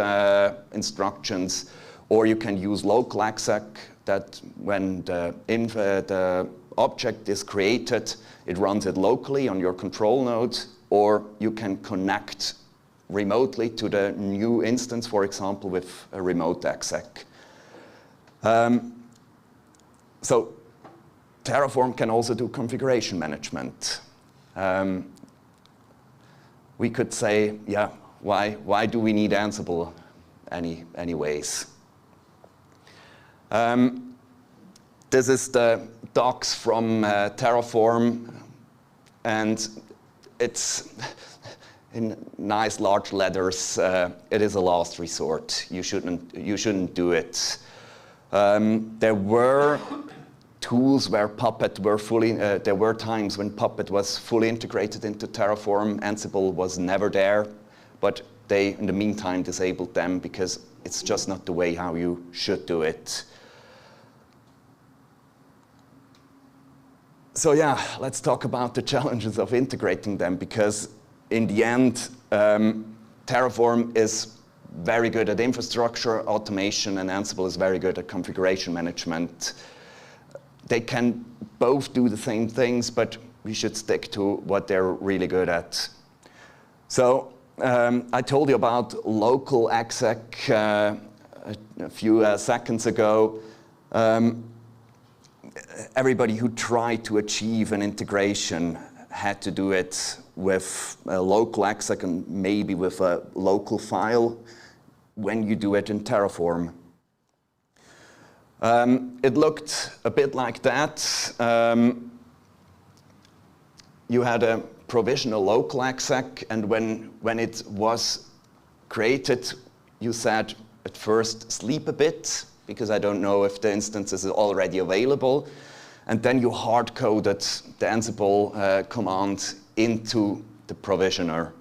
instructions, or you can use local exec that when the object is created, it runs it locally on your control node, or you can connect remotely to the new instance, for example, with a remote exec. So Terraform can also do configuration management. We could say, yeah, why do we need Ansible anyways? This is the docs from Terraform, and it's in nice large letters. It is a last resort. You shouldn't do it. There were tools where Puppet were fully, there were times when Puppet was fully integrated into Terraform. Ansible was never there, but they, in the meantime, disabled them because it's just not the way how you should do it. So yeah, let's talk about the challenges of integrating them, because in the end, Terraform is very good at infrastructure automation, and Ansible is very good at configuration management. They can both do the same things, but we should stick to what they're really good at. So I told you about local exec a few seconds ago. Everybody who tried to achieve an integration had to do it with a local exec and maybe with a local file when you do it in Terraform. It looked a bit like that. You had a provisional local exec, and when it was created, you said at first sleep a bit, because I don't know if the instance is already available. And then you hard-coded the Ansible command into the provisioner.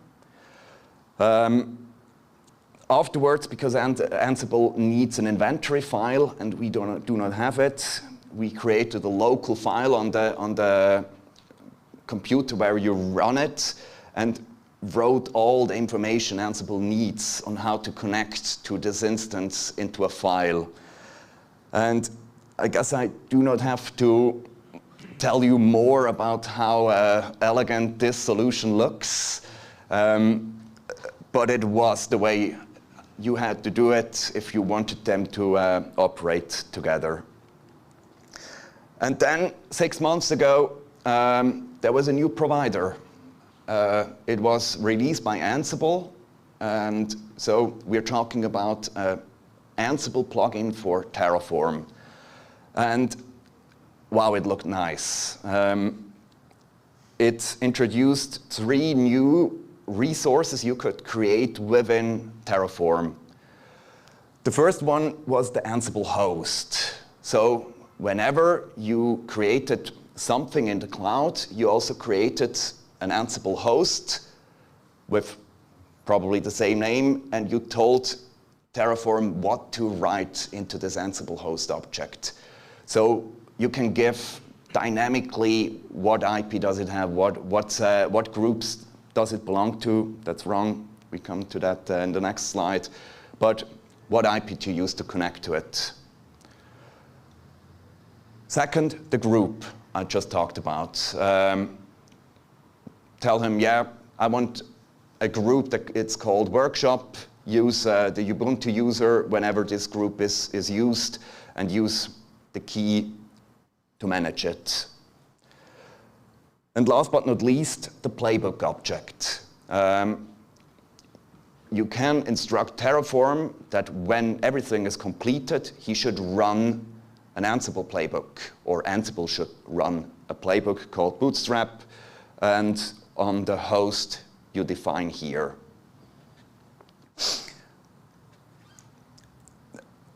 Afterwards, because Ansible needs an inventory file and we do not have it, we created a local file on the computer where you run it and wrote all the information Ansible needs on how to connect to this instance into a file. And I guess I do not have to tell you more about how elegant this solution looks, but it was the way you had to do it if you wanted them to operate together. And then 6 months ago, there was a new provider. It was released by Ansible, and so we're talking about Ansible plugin for Terraform. And wow, it looked nice. It introduced 3 new resources you could create within Terraform. The first one was the Ansible host. So whenever you created something in the cloud, you also created an Ansible host with probably the same name, and you told Terraform what to write into this Ansible host object. So you can give dynamically what IP does it have, what groups does it belong to. That's wrong. We come to that in the next slide. But what IP to use to connect to it. Second, the group I just talked about. Tell him, yeah, I want a group that it's called workshop. Use the Ubuntu user whenever this group is used, and use the key to manage it. And last but not least, the playbook object. You can instruct Terraform that when everything is completed, he should run an Ansible playbook, or Ansible should run a playbook called Bootstrap, and on the host you define here.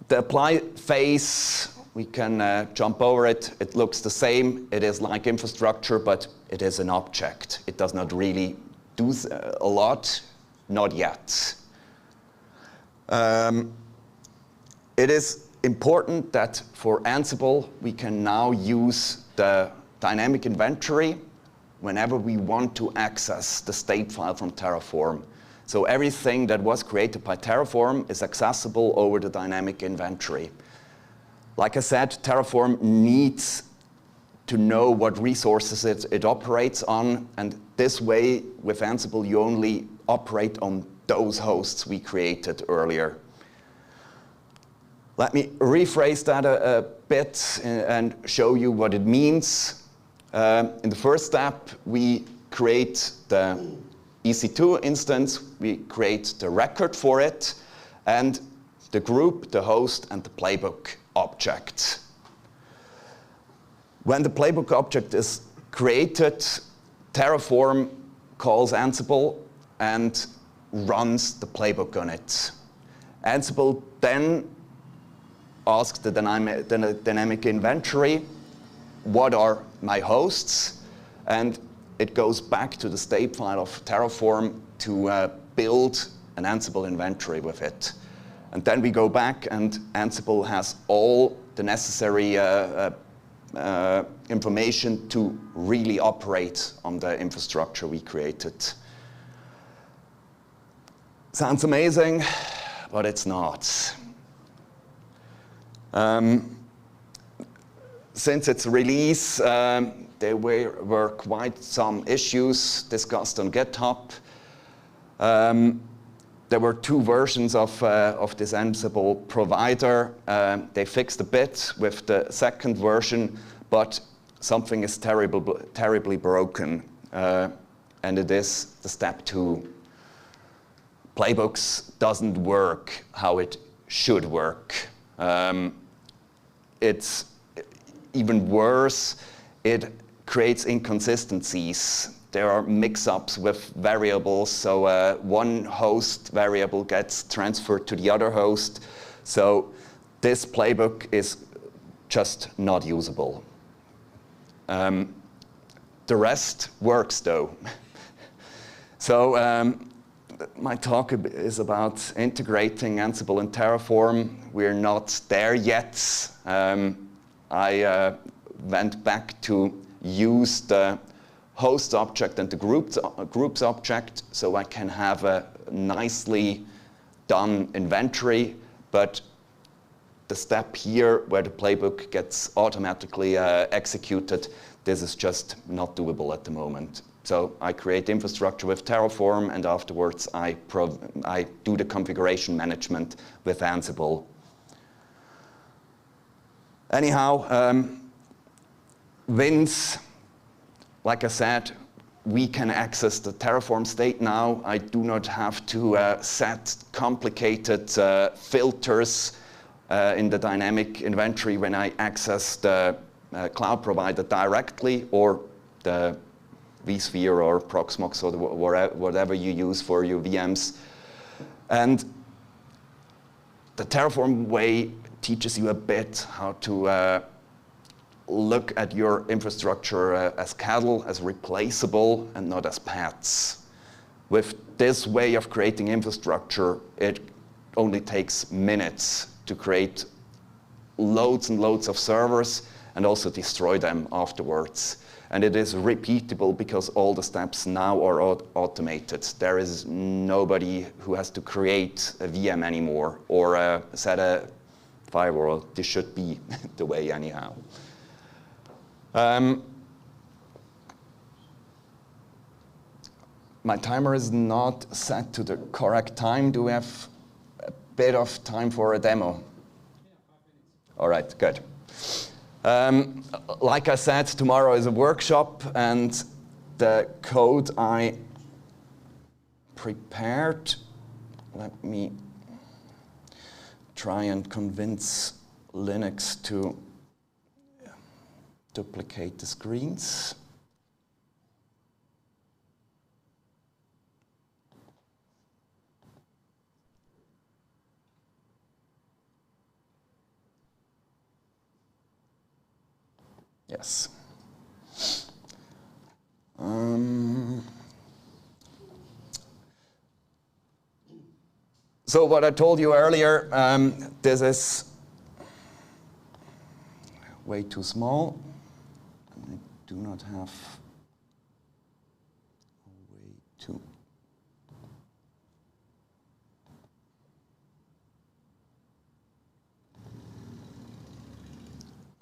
The apply phase, we can jump over it. It looks the same. It is like infrastructure, but it is an object. It does not really do a lot, not yet. It is important that for Ansible, we can now use the dynamic inventory whenever we want to access the state file from Terraform. So everything that was created by Terraform is accessible over the dynamic inventory. Like I said, Terraform needs to know what resources it operates on, and this way, with Ansible, you only operate on those hosts we created earlier. Let me rephrase that a bit and show you what it means. In the first step, we create the EC2 instance, we create the record for it, and the group, the host, and the playbook object. When the playbook object is created, Terraform calls Ansible and runs the playbook on it. Ansible then asks the dynamic inventory, what are my hosts? And it goes back to the state file of Terraform to build an Ansible inventory with it. And then we go back and Ansible has all the necessary information to really operate on the infrastructure we created. Sounds amazing, but it's not. Since its release, there were quite some issues discussed on GitHub. There were two versions of this Ansible provider. They fixed a bit with the second version, but something is terribly broken, and it is the step 2. Playbooks doesn't work how it should work. It's even worse, it creates inconsistencies. There are mix-ups with variables, so one host variable gets transferred to the other host. So this playbook is just not usable. The rest works though. So my talk is about integrating Ansible and Terraform. We're not there yet. I went back to use the host object and the groups object so I can have a nicely done inventory, but the step here where the playbook gets automatically executed, this is just not doable at the moment. So I create infrastructure with Terraform, and afterwards I do the configuration management with Ansible. Anyhow, Wins, like I said, we can access the Terraform state now. I do not have to set complicated filters in the dynamic inventory when I access the cloud provider directly, or the vSphere or Proxmox or whatever you use for your VMs. And the Terraform way teaches you a bit how to look at your infrastructure as cattle, as replaceable, and not as pets. With this way of creating infrastructure, it only takes minutes to create loads and loads of servers and also destroy them afterwards. And it is repeatable because all the steps now are automated. There is nobody who has to create a VM anymore or set a firewall. This should be the way anyhow. My timer is not set to the correct time. Do we have a bit of time for a demo? All right, good. Like I said, tomorrow is a workshop, and the code I prepared, let me try and convince Linux to duplicate the screens. Yes. So what I told you earlier, this is way too small. I do not have a way to.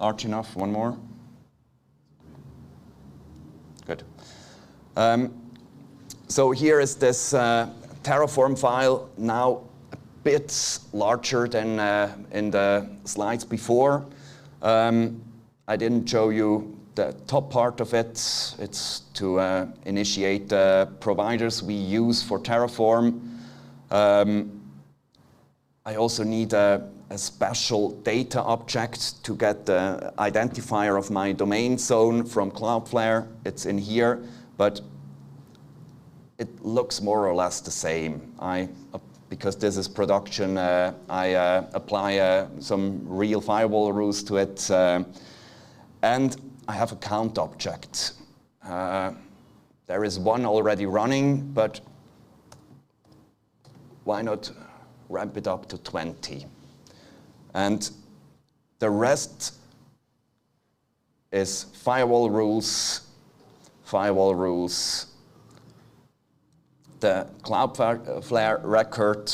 Large enough, one more. Good. So here is this Terraform file, now a bit larger than in the slides before. I didn't show you the top part of it. It's to initiate the providers we use for Terraform. I also need a special data object to get the identifier of my domain zone from Cloudflare. It's in here, but it looks more or less the same. Because this is production, I apply some real firewall rules to it, and I have a count object. There is one already running, but why not ramp it up to 20? And the rest is firewall rules, the Cloudflare record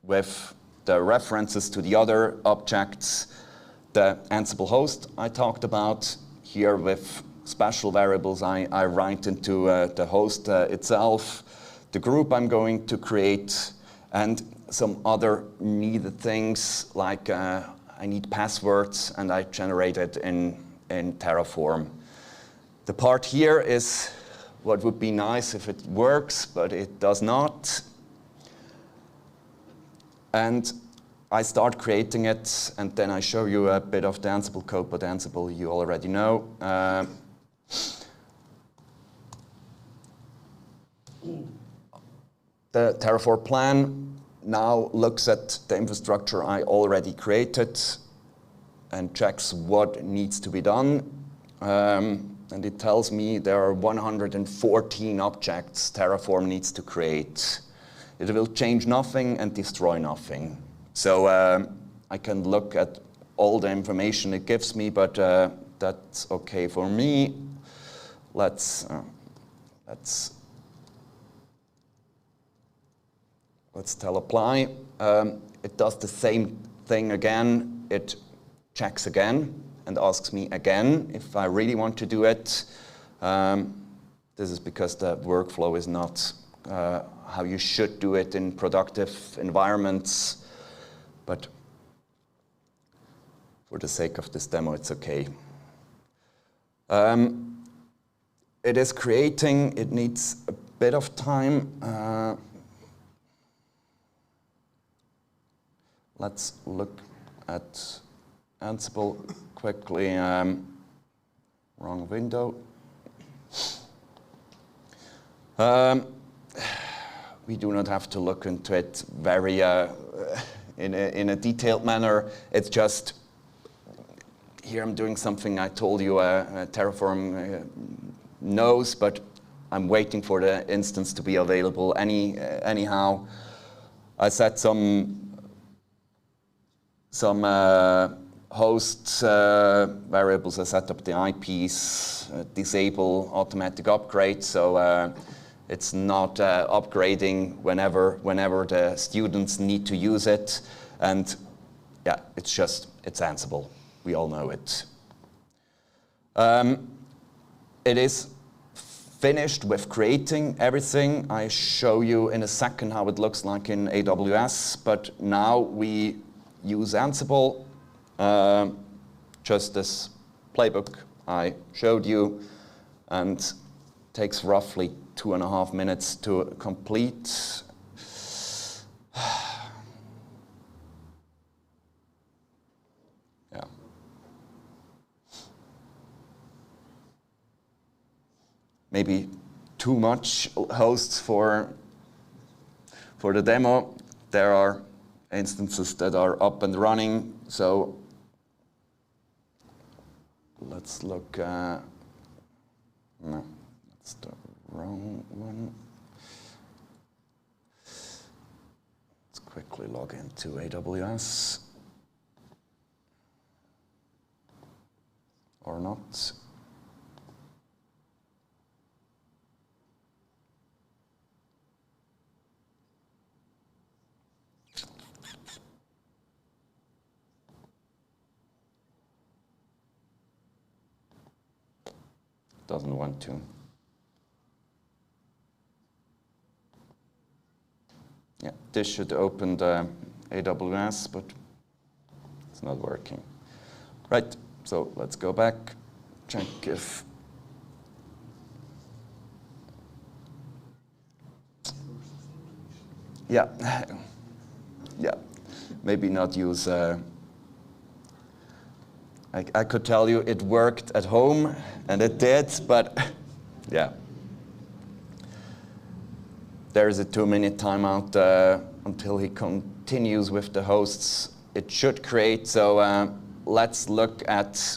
with the references to the other objects, the Ansible host I talked about here with special variables I write into the host itself, the group I'm going to create, and some other needed things like I need passwords and I generate it in Terraform. The part here is what would be nice if it works, but it does not. And I start creating it, and then I show you a bit of the Ansible code, but Ansible you already know. The Terraform plan now looks at the infrastructure I already created and checks what needs to be done. And it tells me there are 114 objects Terraform needs to create. It will change nothing and destroy nothing. So I can look at all the information it gives me, but that's okay for me. Let's tell apply. It does the same thing again. It checks again and asks me again if I really want to do it. This is because the workflow is not how you should do it in productive environments, but for the sake of this demo, it's okay. It is creating, it needs a bit of time. Let's look at Ansible quickly. Wrong window. We do not have to look into it very in a detailed manner. It's just here I'm doing something I told you Terraform knows, but I'm waiting for the instance to be available anyhow. I set some host variables. I set up the IPs, disable automatic upgrade, so it's not upgrading whenever the students need to use it. And yeah, it's Ansible. We all know it. It is finished with creating everything. I show you in a second how it looks like in AWS, but now we use Ansible, just this playbook I showed you, and takes roughly 2.5 minutes to complete. Yeah. Maybe too much hosts for the demo. There are instances that are up and running, so let's look. No, that's the wrong one. Let's quickly log into AWS. Or not. Doesn't want to. Yeah, this should open the AWS, but it's not working. Right, so let's go back, check if... Yeah, yeah, maybe not use... I could tell you it worked at home, and it did, but yeah. There is a 2-minute timeout until he continues with the hosts. It should create, so let's look at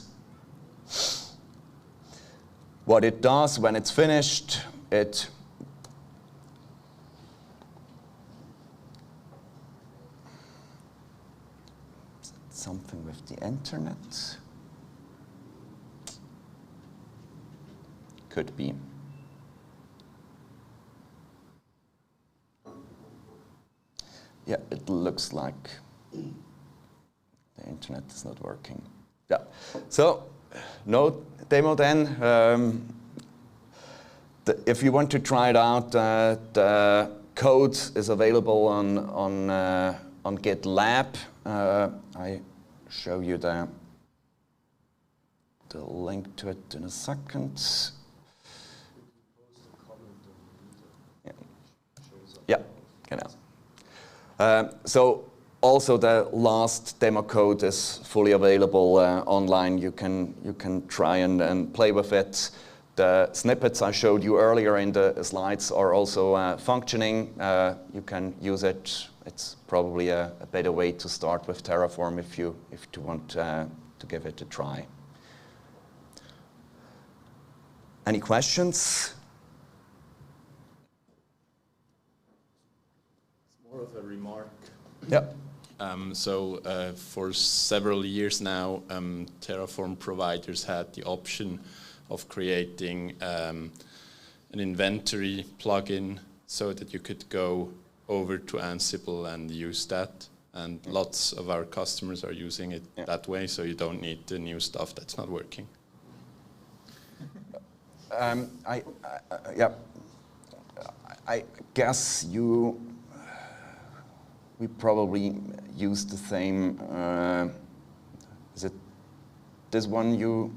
what it does when it's finished. It something with the internet. Could be. Yeah, it looks like the internet is not working. Yeah, so no demo then. If you want to try it out, the code is available on GitLab. I show you the link to it in a second. Yeah, genau. So also the last demo code is fully available online. You can try and play with it. The snippets I showed you earlier in the slides are also functioning. You can use it. It's probably a better way to start with Terraform if you want to give it a try. Any questions? More of a remark. Yep. For several years now, Terraform providers had the option of creating an inventory plugin so that you could go over to Ansible and use that. And lots of our customers are using it that way, so you don't need the new stuff that's not working. I guess we probably use the same. Is it this one you're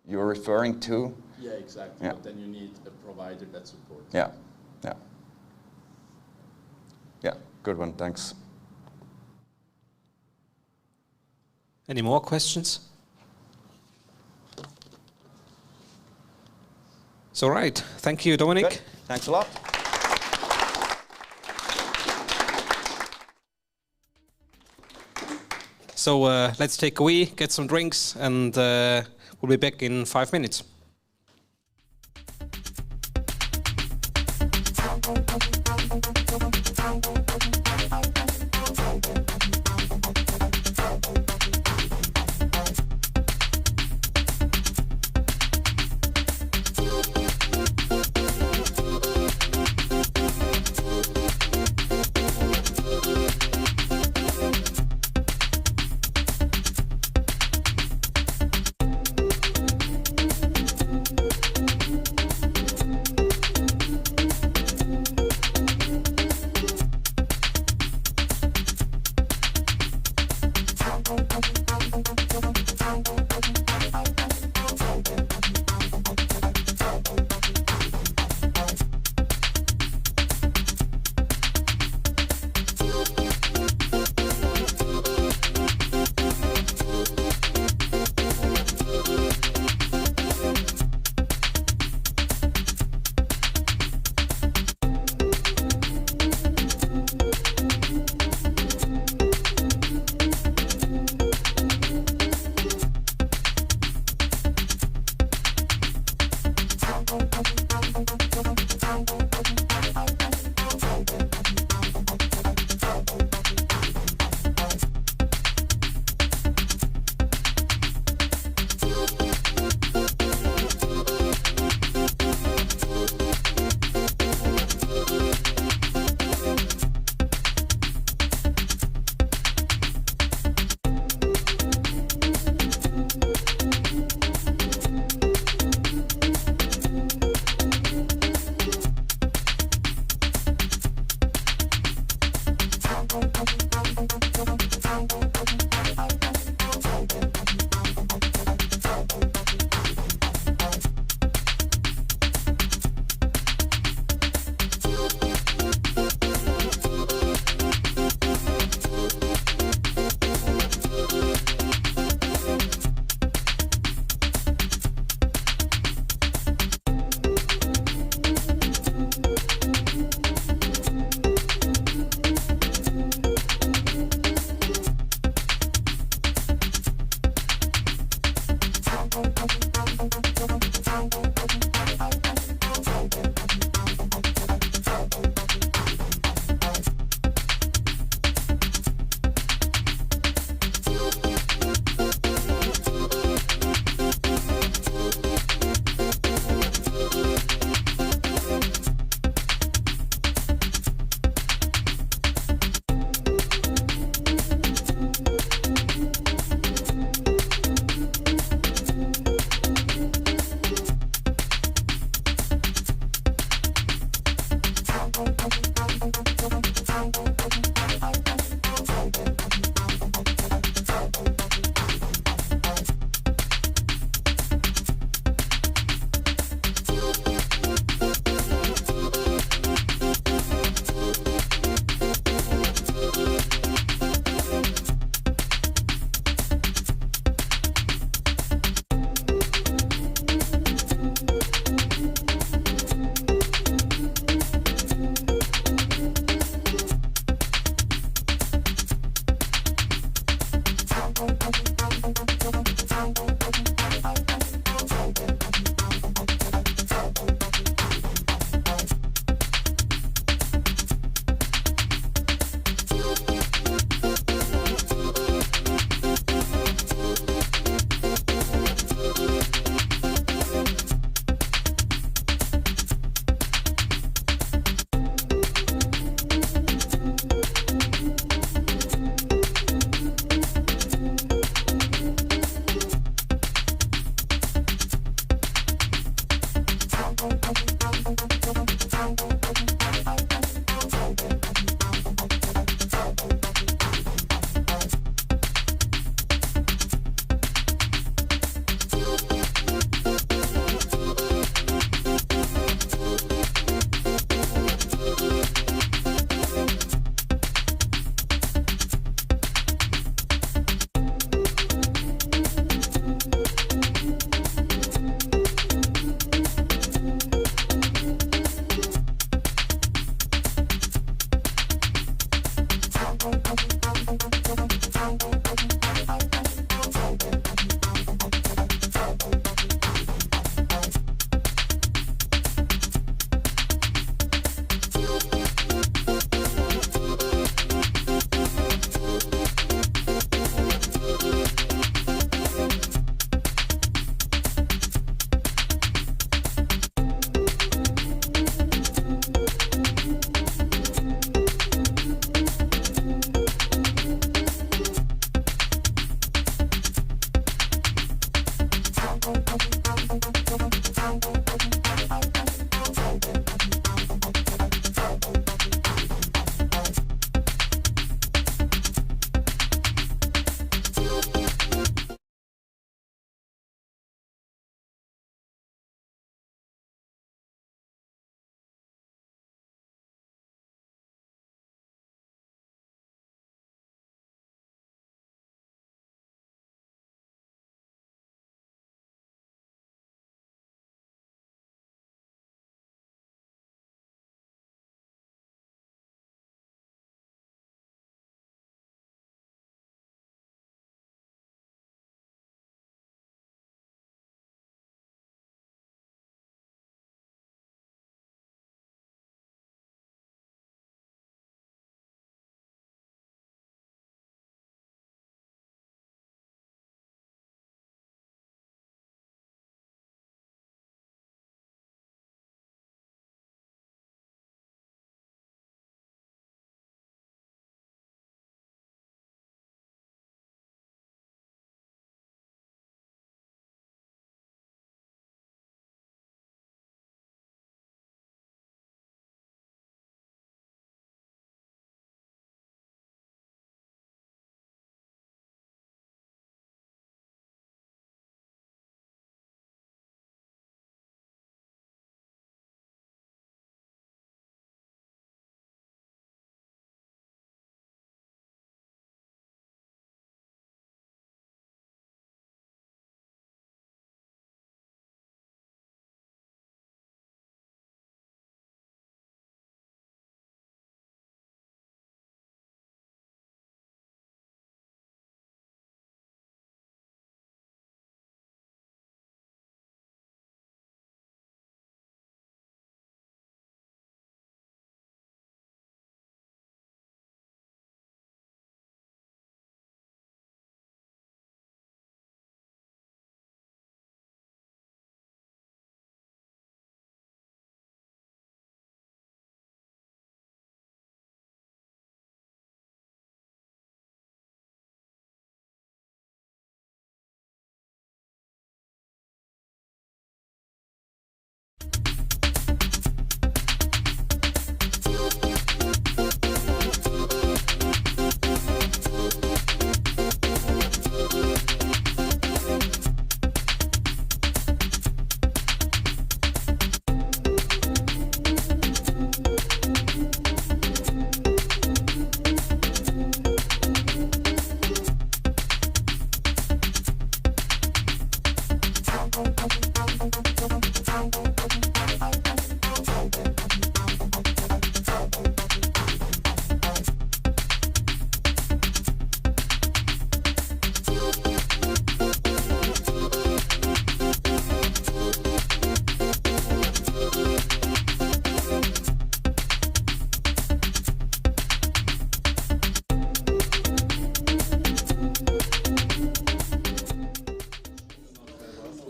referring to? Yeah, exactly. Yeah. But then you need a provider that supports. Yeah. Good one. Thanks. Any more questions? So right, thank you, Dominic. Good. Thanks a lot. So let's take a wee, get some drinks, and we'll be back in 5 minutes.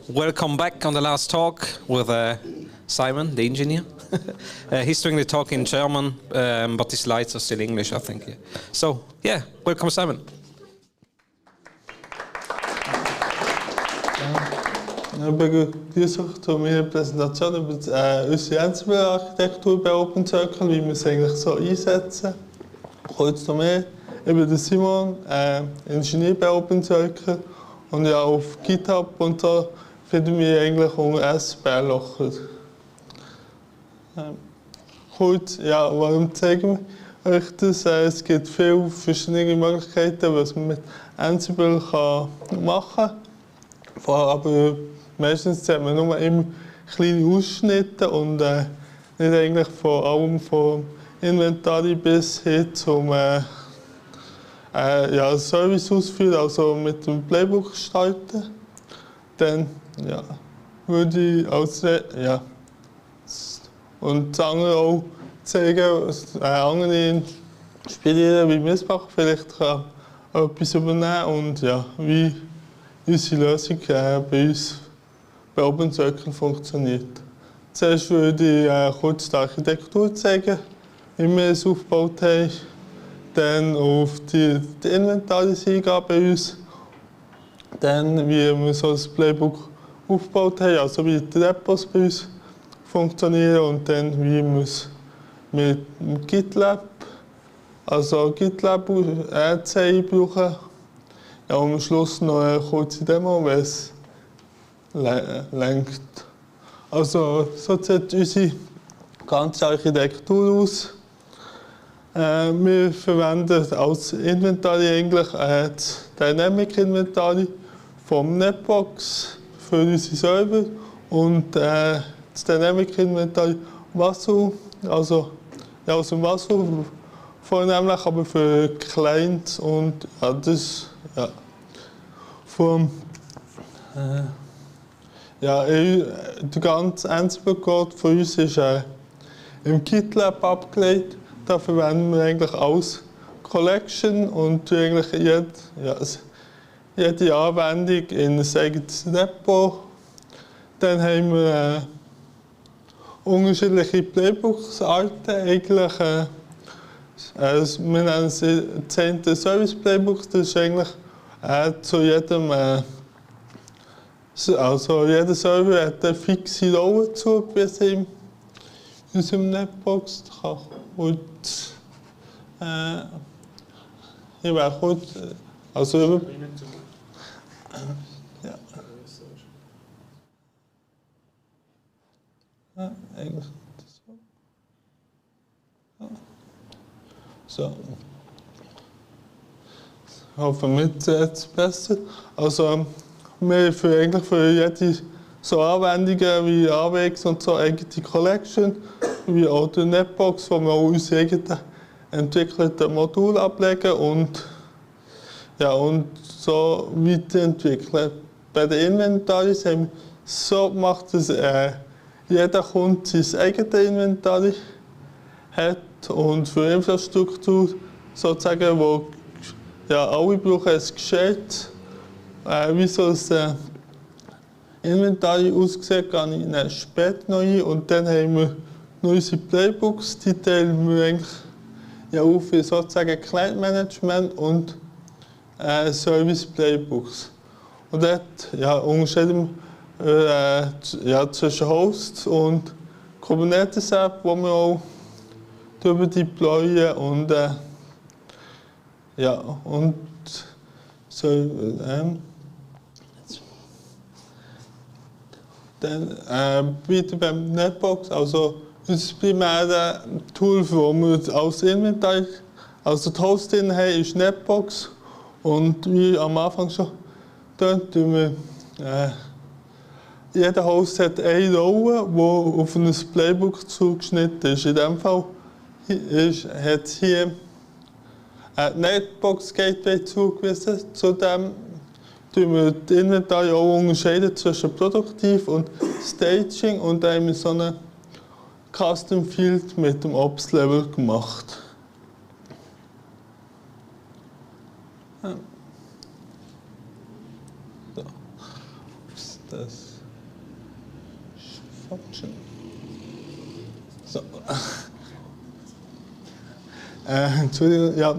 Welcome back on the last talk with Simon, the engineer. He's doing the talk in German, but the slides are still English, I think. Yeah. So, yeah, welcome, Simon. Ich begrüße euch zu meiner Präsentation über unsere Ansible-Architektur bei Open Circle, wie wir es eigentlich so einsetzen. Kurz noch mehr. Ich bin der Simon, Ingenieur bei Open Circle, und ja, auf GitHub und so finde ich mich eigentlich unter SBR-Locher. Kurz, ja, warum zeigen wir euch das? Es gibt viele verschiedene Möglichkeiten, was man mit Ansible machen kann. Aber meistens sieht man nur immer kleine Ausschnitte und nicht eigentlich von allem, vom Inventar bis hin zum Service ausführen, also mit dem Playbook starten. Dann ja, würde ich und das andere auch zeigen, andere inspirieren, wie wir es machen, vielleicht kann etwas übernehmen und ja, wie unsere Lösung bei uns bei Open Circle funktioniert. Zuerst würde ich kurz die Architektur zeigen, wie wir es aufgebaut haben, dann auf die Inventaris eingehen bei uns, dann wie wir so das Playbook aufgebaut haben, also wie die Repos bei uns funktionieren und dann wie wir es mit GitLab, also GitLab CI brauchen. Ja, und am Schluss noch eine kurze Demo, wenn es lenkt. Also so sieht unsere ganze Architektur aus. Wir verwenden als Inventory eigentlich das Dynamic Inventory vom Netbox für unsere Server und das Dynamic Inventory Wasser, also ja, aus dem Wasser vornehmlich, aber für Clients und ja, das ja, vom der ganze Ansible-Code von uns ist im GitLab abgelegt. Da verwenden wir eigentlich alles Collection und eigentlich jede Anwendung in ein eigenes Repo. Dann haben wir unterschiedliche Playbooks-Arten. Eigentlich, wir nennen es 10. Service Playbooks. Das ist eigentlich zu jedem, also jeder Server hat eine fixe Rolle zugewiesen in unserem Netbox. Ich wäre kurz, also ja. Ja, eigentlich so. Ich hoffe, mit jetzt besser. Also, wir für eigentlich für jede so Anwendungen wie AWX und so eigene Collection, wie auch die Netbox, wo wir auch unsere eigenen entwickelten Module ablegen und so weiterentwickeln. Bei den Inventaris haben wir so gemacht, dass jeder Kunde sein eigenes Inventar hat und für Infrastruktur sozusagen, wo ja, alle brauchen ein Geschäft. Wie so das Inventar aussieht, gehe ich später noch ein. Und dann haben wir noch unsere Playbooks, die teilen wir eigentlich ja, auf in sozusagen Client Management und Service Playbooks. Und dort ja, unterscheiden wir zwischen Hosts und Kubernetes App, wo wir auch darüber deployen und so dann weiter beim Netbox, also unser primäres Tool, das wir als Inventar, also die Host drin haben, ist Netbox und wie am Anfang schon, dort tun wir jeder Host hat eine Rolle, die auf ein Playbook zugeschnitten ist. In diesem Fall hat es hier ein Netbox Gateway zugewiesen. Zudem tun wir die Inventar auch unterscheiden zwischen Produktiv und Staging und da haben wir so einen Custom Field mit dem Ops Level gemacht. So. Das Function. So. Entschuldigung, ja.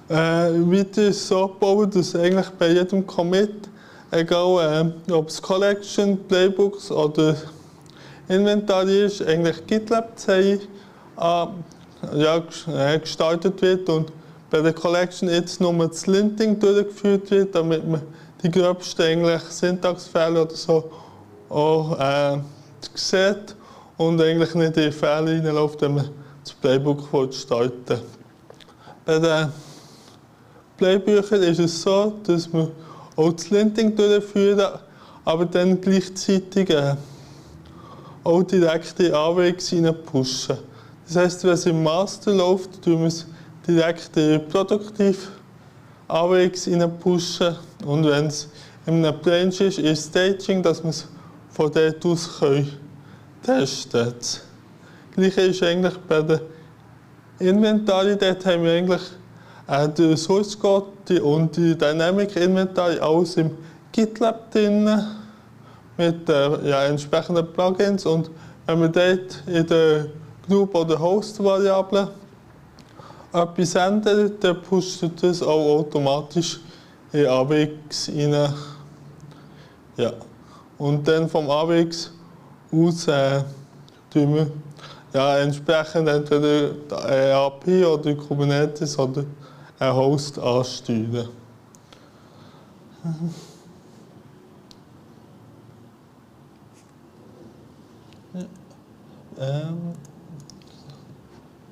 Weiter ist so gebaut, dass eigentlich bei jedem Commit egal ob es Collection, Playbooks oder Inventory ist, eigentlich GitLab-CI gestartet wird und bei der Collection jetzt nur das Linting durchgeführt wird, damit man die gröbsten eigentlich Syntaxfehler oder so auch sieht und eigentlich nicht in Fehler reinläuft, wenn man das Playbook starten will. Bei den Playbüchern ist es so, dass wir auch das Linting durchführen, aber dann gleichzeitig auch direkt in AWX pushen. Das heisst, wenn es im Master läuft, tun wir es direkt in produktiv AWX pushen und wenn es in einem Branch ist, in Staging, dass wir es von dort aus testen können. Das Gleiche ist eigentlich bei der Inventory, dort haben wir eigentlich den Source Code und die Dynamic Inventory alles im GitLab drin mit entsprechenden Plugins und wenn wir dort in der Group- oder Host-Variable etwas ändern, dann pusht das auch automatisch in AWX rein. Ja. Und dann vom AWX aus tun wir entsprechend entweder eine API oder Kubernetes oder einen Host ansteuern.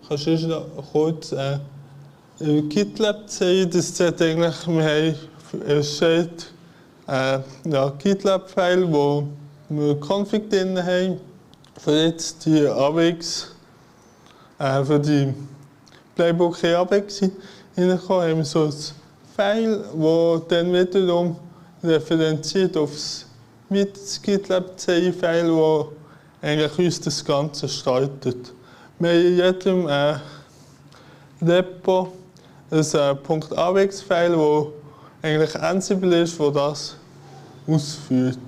Kannst du noch kurz GitLab zeigen? Das zeigt eigentlich, wir haben erstellt GitLab-File, wo wir Config drin haben. Für jetzt die AWX, für die Playbook in AWX reingekommen, haben wir so ein File, das dann wiederum referenziert auf das GitLab-File, das eigentlich uns das Ganze startet. Wir haben in jedem Repo ein .avx-File, das eigentlich Ansible ist, das das ausführt.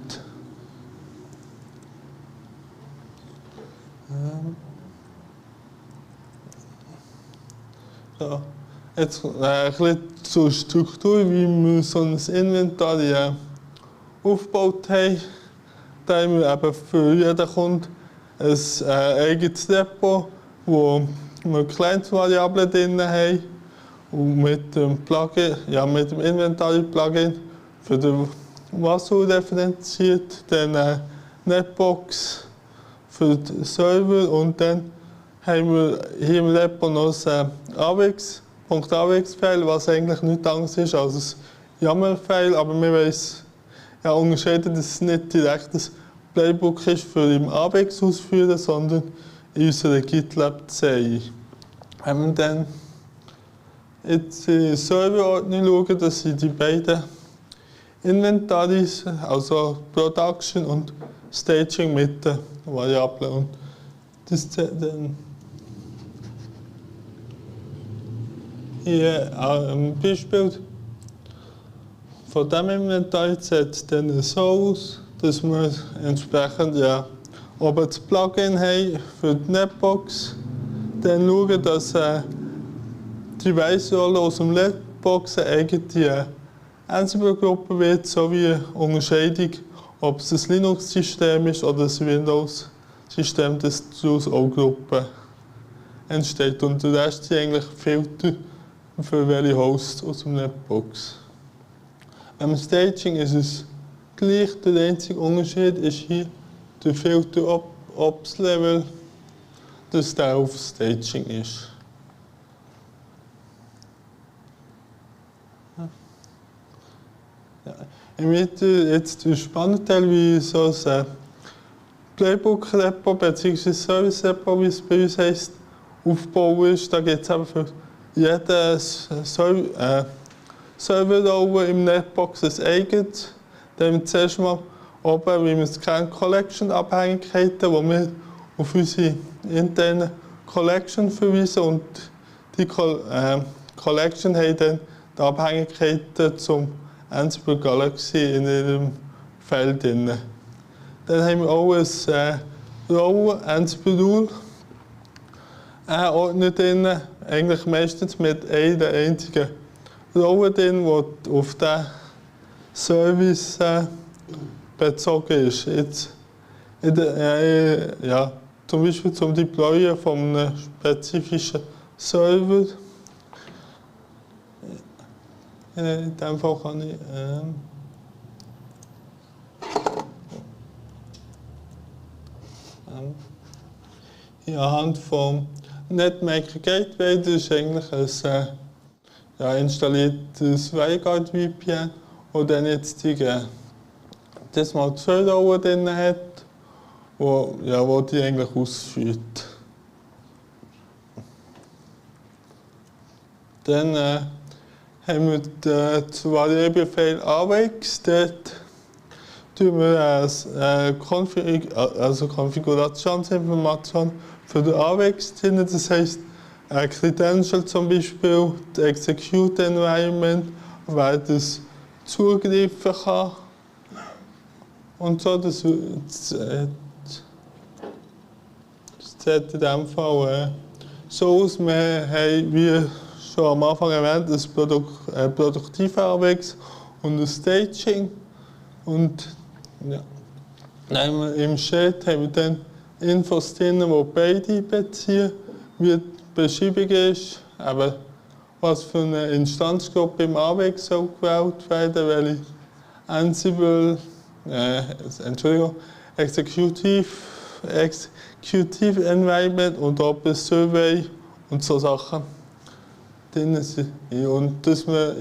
Ja. Jetzt ein bisschen zur Struktur, wie wir so ein Inventory aufgebaut haben. Da haben wir eben für jeden Kunden ein eigenes Repo, wo wir Client-Variablen drin haben und mit dem Plugin, mit dem Inventory-Plugin für den Wasser referenziert, dann Netbox für den Server und dann haben wir hier im Repo noch ein .avx-File, was eigentlich nichts anderes ist als ein YAML-File, aber wir wissen unterscheiden, dass es nicht direkt ein Playbook ist für im AWX ausführen, sondern in unserer GitLab-CI. Wenn wir dann jetzt in den Serverordner schauen, das sind die beiden Inventories, also Production und Staging mit den Variablen. Und das dann hier ein Beispiel von diesem Inventar sieht dann so aus, dass wir entsprechend oben das Plugin haben für die Netbox. Dann schauen, dass die Device-Rolle aus dem Netbox eine eigene Ansible-Gruppe wird, sowie Unterscheidung, ob es ein Linux-System ist oder ein Windows-System, das daraus auch Gruppe entsteht. Und der Rest sind eigentlich Filter für welche Hosts aus dem Netbox. Beim Staging ist es gleich, der einzige Unterschied ist hier der Filter Ops-Level, dass der auf Staging ist. Ja. Im Mitte jetzt der spannende Teil, wie so ein Playbook-Repo bzw. Service-Repo, wie es bei uns heisst, aufbauen ist. Da gibt es eben für jeden Server im Netbox ein eigenes. Dann haben wir zuerst mal oben, wie wir es kennen, Collection-Abhängigkeiten, wo wir auf unsere interne Collection verweisen und die Collection haben dann die Abhängigkeiten zum Ansible Galaxy in ihrem Feld drin. Dann haben wir auch ein Row, Ansible Rule Ordner drin, eigentlich meistens mit einer einzigen Row drin, die auf den Service bezogen ist. Jetzt, zum Beispiel zum Deployen von einem spezifischen Server. In diesem Fall kann ich anhand vom Netmaker Gateway, das ist eigentlich ein installiertes WireGuard VPN, das dann jetzt das mal 2 Rollen drin hat, wo die eigentlich ausführt. Dann haben wir das Variable-File AWX. Dort tun wir Konfigurationsinformation für die AWX drin. Das heisst, ein Credential zum Beispiel, das Execute Environment, wer das zugreifen kann. Und so, das sieht in diesem Fall so aus. Wir haben, wie schon am Anfang erwähnt, ein produktiver AWX und ein Staging. Und im Chat haben wir dann Infos drin, die beide beziehen, wie die Beschreibung ist, aber was für eine Instanzgruppe im AWX soll gewählt werden, welche Ansible, Executive Environment und Open Survey und so Sachen drin sind. Und dass man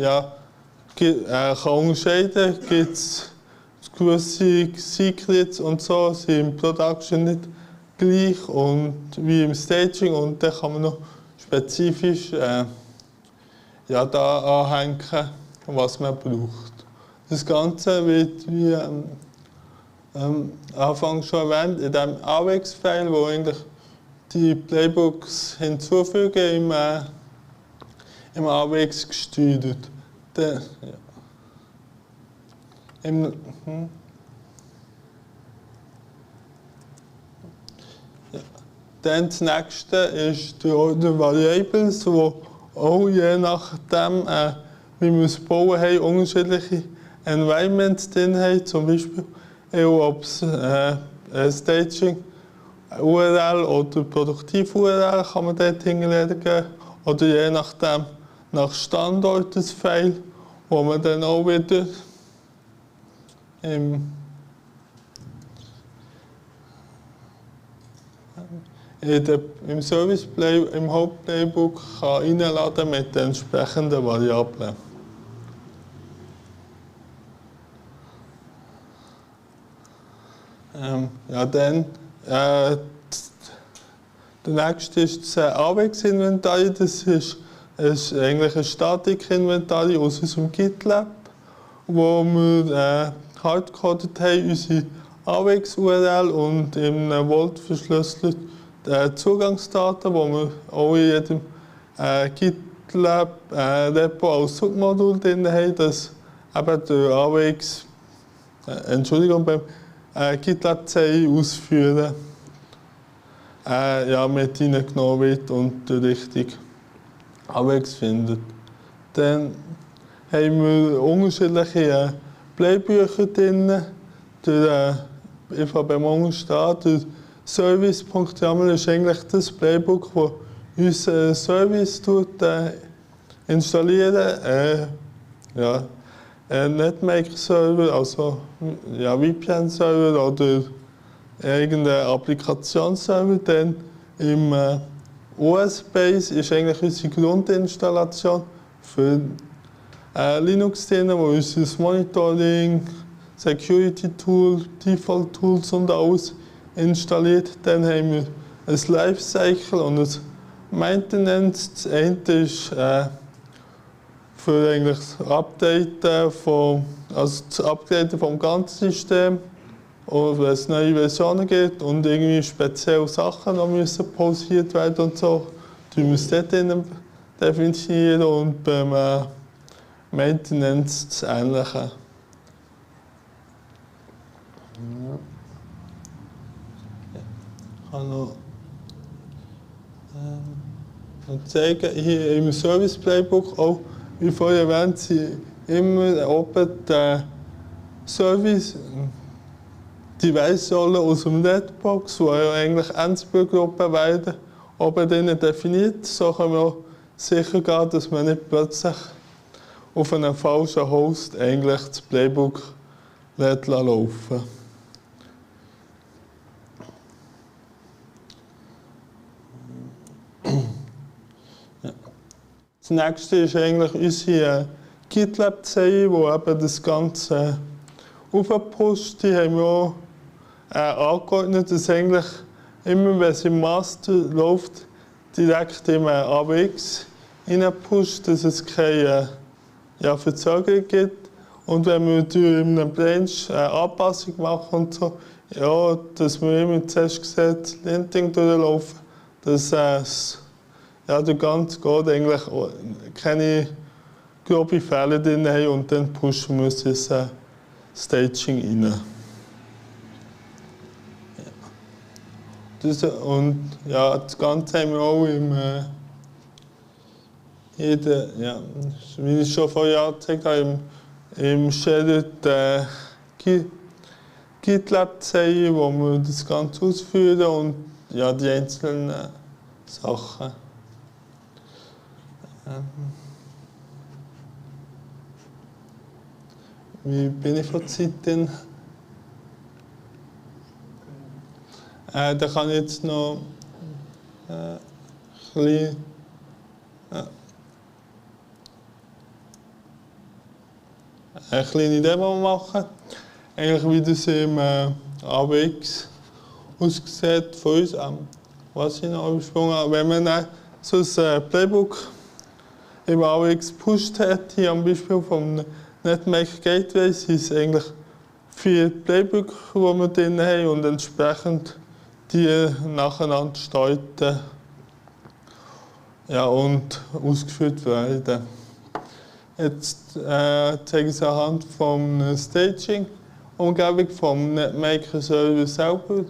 kann unterscheiden kann, gibt es gewisse Secrets und so, sind im Production nicht gleich und wie im Staging, und dann kann man noch spezifisch da anhängen, was man braucht. Das Ganze wird, wie Anfang schon erwähnt, in diesem AWX-File, wo eigentlich die Playbooks hinzufügen, im AWX gesteuert. Dann das nächste ist der Order Variables, wo auch je nachdem, wie wir es bauen haben, unterschiedliche Environments drin haben. Zum Beispiel, ob es Staging URL oder Produktiv URL kann man dort hinlegen. Oder je nachdem nach Standort das File, wo man dann auch wieder im Service im Hauptplaybook kann reinladen mit den entsprechenden Variablen. Der nächste ist das AWX-Inventar. Das ist eigentlich ein Statik-Inventar aus unserem GitLab, wo wir hardcoded haben, unsere AWX-URL und in einem Vault verschlüsselt Zugangsdaten, die wir auch in jedem GitLab-Repo als Submodul drin haben, dass eben der AWX, beim GitLab-CI ausführen mit reingenommen wird und den richtigen AWX findet. Dann haben wir unterschiedliche Playbücher drin. Ich fange beim untersten an. Der Service.yaml ist eigentlich das Playbook, das unseren Service installieren. Netmaker-Server, also VPN-Server oder irgendein Applikationsserver. Dann im OS-Base ist eigentlich unsere Grundinstallation für Linux drin, wo unser Monitoring, Security-Tool, Default-Tools und alles installiert. Dann haben wir ein Lifecycle und ein Maintenance. Das eine ist für eigentlich das Updaten vom ganzen System, oder wenn es neue Versionen gibt und irgendwie spezielle Sachen noch müssen pausiert werden und so, tun wir es dort definieren und beim Maintenance das Ähnliche. Ich kann noch zeigen, hier im Service Playbook auch, wie vorher erwähnt, sind immer oben Service, die Weißrolle aus dem Netbox, die ja eigentlich Ansible-Gruppen werden, oben drin definiert. So können wir auch sicher gehen, dass man nicht plötzlich auf einem falschen Host eigentlich das Playbook laufen. Ja. Das nächste ist eigentlich unsere GitLab-Zeile, die eben das Ganze aufpusht. Die haben wir auch angeordnet, dass eigentlich immer, wenn es im Master läuft, direkt im AWX reinpusht, dass es keine Verzögerung gibt. Und wenn wir durch einen Branch eine Anpassung machen und so, ja, dass wir immer zuerst sehen, Linting durchlaufen, dass der ganze Code eigentlich keine grobe Fehler drin haben und dann pushen wir das Staging rein. Das Ganze haben wir auch wie ich schon vorher gezeigt habe, im Shared GitLab-Zeile, wo wir das Ganze ausführen und die einzelnen Sachen. Wie bin ich von Zeit denn? Da kann ich jetzt noch eine kleine Demo machen. Eigentlich wie das im AWX aussieht von uns. Was ich noch übersprungen habe, wenn man dann so ein Playbook im AWX gepusht hat, hier am Beispiel vom Netmaker Gateway, sind es eigentlich 4 Playbooks, die wir drin haben und entsprechend die nacheinander starten und ausgeführt werden. Jetzt zeige ich es anhand vom Staging-Umgebung vom Netmaker-Server selber.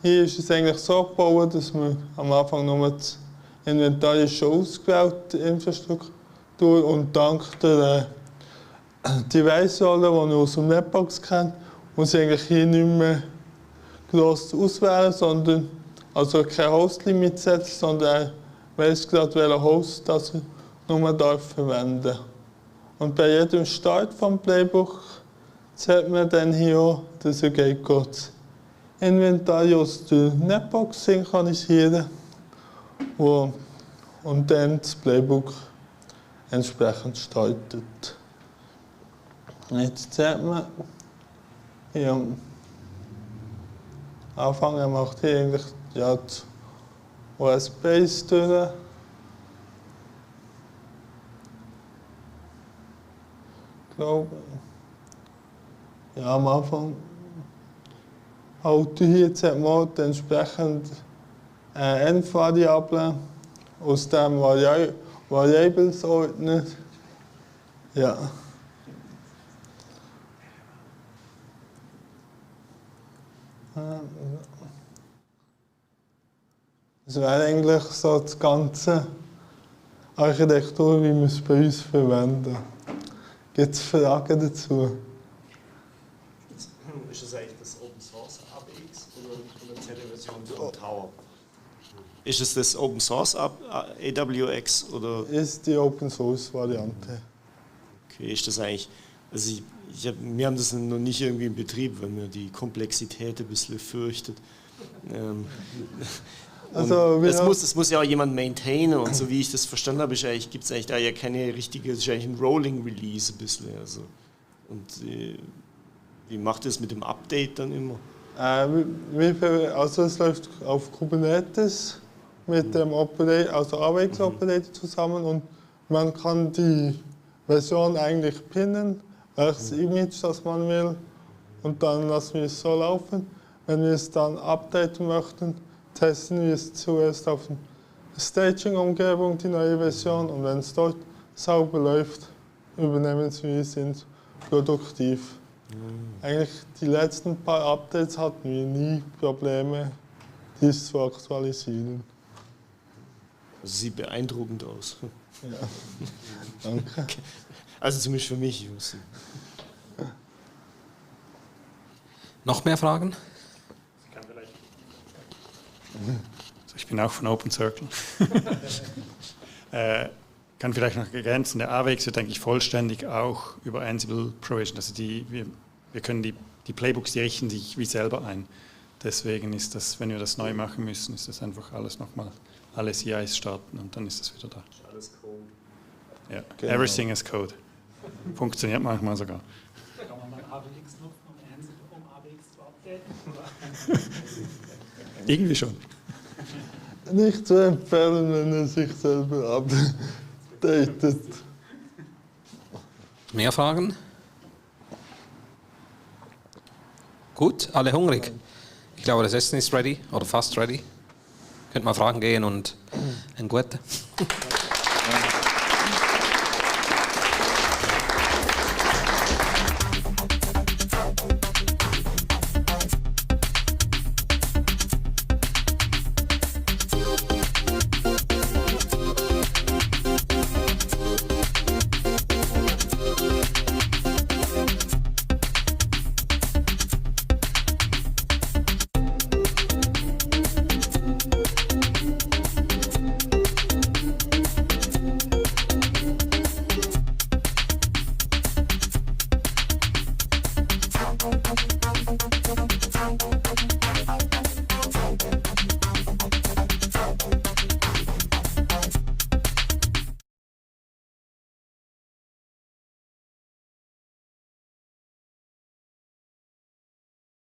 Hier ist es eigentlich so gebaut, dass wir am Anfang nur das Inventar ist schon ausgewählte Infrastruktur und dank der Device-Rolle, die ich aus dem Netbox kenne, muss ich eigentlich hier nicht mehr gross auswählen, sondern also kein Host-Limit setzen, sondern er weiss gerade, welchen Host das er nur verwenden darf. Und bei jedem Start vom Playbook sieht man dann hier auch, dass er das Inventar aus der Netbox synchronisieren und dann das Playbook entsprechend startet. Jetzt sieht man hier am Anfang, er macht hier eigentlich das OS-Base durch. Ich glaube, am Anfang halt hier jetzt mal entsprechend Env-Variable aus dem Variables ordnet. Ja. Das wäre eigentlich so die ganze Architektur, wie wir es bei uns verwenden. Gibt es Fragen dazu? Ist das eigentlich das Open Source AWX oder eine kommerzielle Version von Tower? Ist es das Open Source AWX oder? Ist die Open Source Variante. Okay, ist das eigentlich. Also wir haben das noch nicht irgendwie in Betrieb, weil mir die Komplexität ein bisschen fürchtet. Also es muss ja auch jemand maintainen und so wie ich das verstanden habe, gibt es eigentlich da ja keine richtige, es ist eigentlich ein Rolling Release ein bisschen. Also. Und wie macht ihr das mit dem Update dann immer? Also es läuft auf Kubernetes mit dem AWX Operator zusammen und man kann die Version eigentlich pinnen, welches Image das man will und dann lassen wir es so laufen. Wenn wir es dann updaten möchten, testen wir es zuerst auf der Staging-Umgebung, die neue Version, und wenn es dort sauber läuft, übernehmen wir es produktiv. Eigentlich die letzten paar Updates hatten wir nie Probleme, dies zu aktualisieren. Das sieht beeindruckend aus. Ja, danke. Also zumindest für mich. Noch mehr Fragen? Ich bin auch von Open Circle. Kann vielleicht noch ergänzen, der AWX wird eigentlich vollständig auch über Ansible Provision. Also wir können die Playbooks, die richten sich wie selber ein. Deswegen ist das, wenn wir das neu machen müssen, ist das einfach alles nochmal, alle CIs starten und dann ist das wieder da. Alles Code. Ja, Genau. Everything is Code. Funktioniert manchmal sogar. Kann man dann AWX nutzen, um Ansible AWX zu updaten? Irgendwie schon. Nicht zu empfehlen, wenn er sich selber updatet. Mehr Fragen? Gut, alle hungrig? Ich glaube, das Essen ist ready oder fast ready. Könnt mal Fragen gehen und ein Gute.